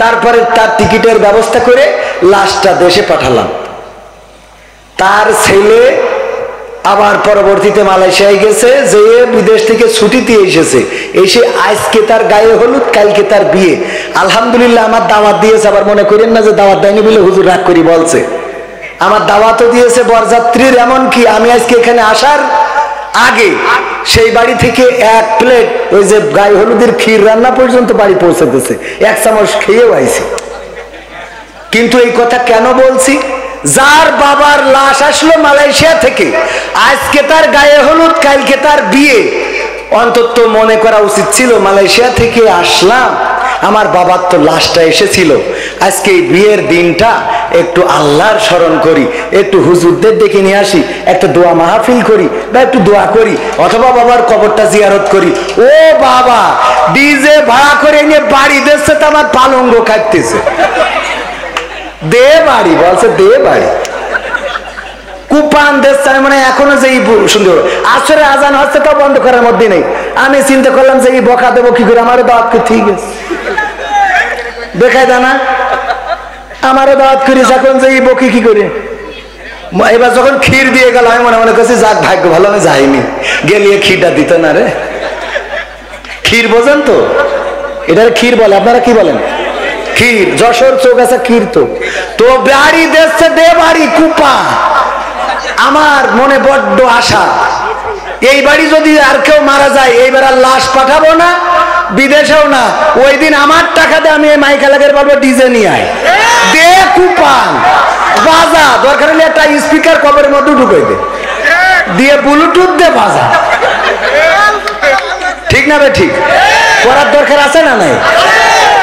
তারপরে তার টিকিটের ব্যবস্থা করে লাশটা দেশে পাঠালাম। তার ছেলে আবার পরবর্তীতে মালয়েশিয়ায় গেছে, যে বিদেশ থেকে ছুটিতে এসেছে, এসে আজকে তার গায়ে হলুদ, কালকে তার বিয়ে। আলহামদুলিল্লাহ আমার দাওয়াত দিয়েছে, আবার মনে করেন না যে দাওয়াত দেয়নি বলে হুজুর রাগ করি বলছে। আমার দাওয়াতও দিয়েছে বরযাত্রীর, এমনকি আমি আজকে এখানে আসার আগে সেই বাড়ি থেকে 1 প্লেট ওই যে গায়ে হলুদের ক্ষীর রান্না পর্যন্ত বাড়ি পৌঁছে দিয়েছে, 1 চামচ খেয়েও আইছি। কিন্তু এই কথা কেন বলছি? যার বাবার লাশ আসলো মালয়েশিয়া থেকে, আজকে তার গায়ে হলুদ, কালকে তার বিয়ে, অন্তত মনে করা উচিত ছিল মালয়েশিয়া থেকে আসলাম, আমার বাবার তো লাশটা এসেছিল, আজকে এই বিয়ের দিনটা একটু আল্লাহর স্মরণ করি, একটু হুজুরদের ডেকে নিয়ে আসি, একটা দোয়া মাহফিল করি বা একটু দোয়া করি, অথবা বাবার কবরটা জিয়ারত করি। ও বাবা, ডিজে ভাড়া করে নিয়ে বাড়ি দিচ্ছে, তো আমার পালঙ্গ কাটতেছে। দে বাড়ি বলছে, দে বাড়ি কুপান দেশ মানে এখনো যে সুন্দর আসরে আজান হচ্ছে, তাও বন্ধ করার মধ্যে নেই। আমি চিন্তা করলাম যে এই বকা দেবো কি করে, আমারও দাওয়াত করে, ঠিক আছে দেখাই দানা, আমারও দাওয়াত করিস, এখন যে এই বকি কি করে। এবার যখন ক্ষীর দিয়ে গেল, আমি মনে মনে করছি যাক ভাগ্য ভালো আমি যাইনি, গেলিয়ে ক্ষীরটা দিত না রে। ক্ষীর বোঝেন তো, এটার ক্ষীর বলে, আপনারা কি বলেন? ক্ষীর, যশোর চৌগাছা ক্ষীর। তো বাড়ি দেখছে দে বাড়ি কুপা। আমার মনে বড্ড আশা, এই বাড়ি যদি আর কেউ মারা যায়, এইবার আর লাশ পাঠাবো না, বিদেশেও না। ওই দিন আমার টাকা দিয়ে আমি মাইক এলাকার বলবো ডিজে নিয়ে আয়, দে কুপান বাজা, দরকার হলে একটা স্পিকার কবরের মধ্যে ঢুকাই দে, দিয়ে ব্লুটুথ দে বাজা। ঠিক না বে ঠিক? করার দরকার আছে না নাই?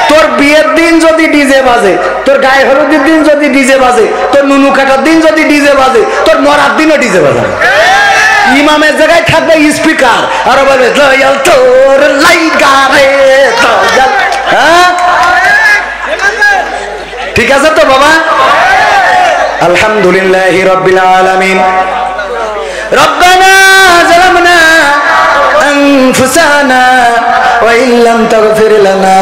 তোর বিয়ের দিন যদি ডিজে বাজে, তোর গায়ে হলুদের দিন যদি ডিজে বাজে, তোর নুনু কাটার দিন যদি ডিজে বাজে, তোর মরার দিনও ডিজে বাজাবে। ইমামের জায়গায় থাকবে স্পিকার, আর বলবে দয়াল তোর লাইগা রে দয়াল। হ্যাঁ ঠিক আছে তো বাবা? আলহামদুলিল্লাহি রাব্বিল আলামিন। রব্বানা যালামনা আনফুসানা ওয়া ইল্লাম তাগফির লানা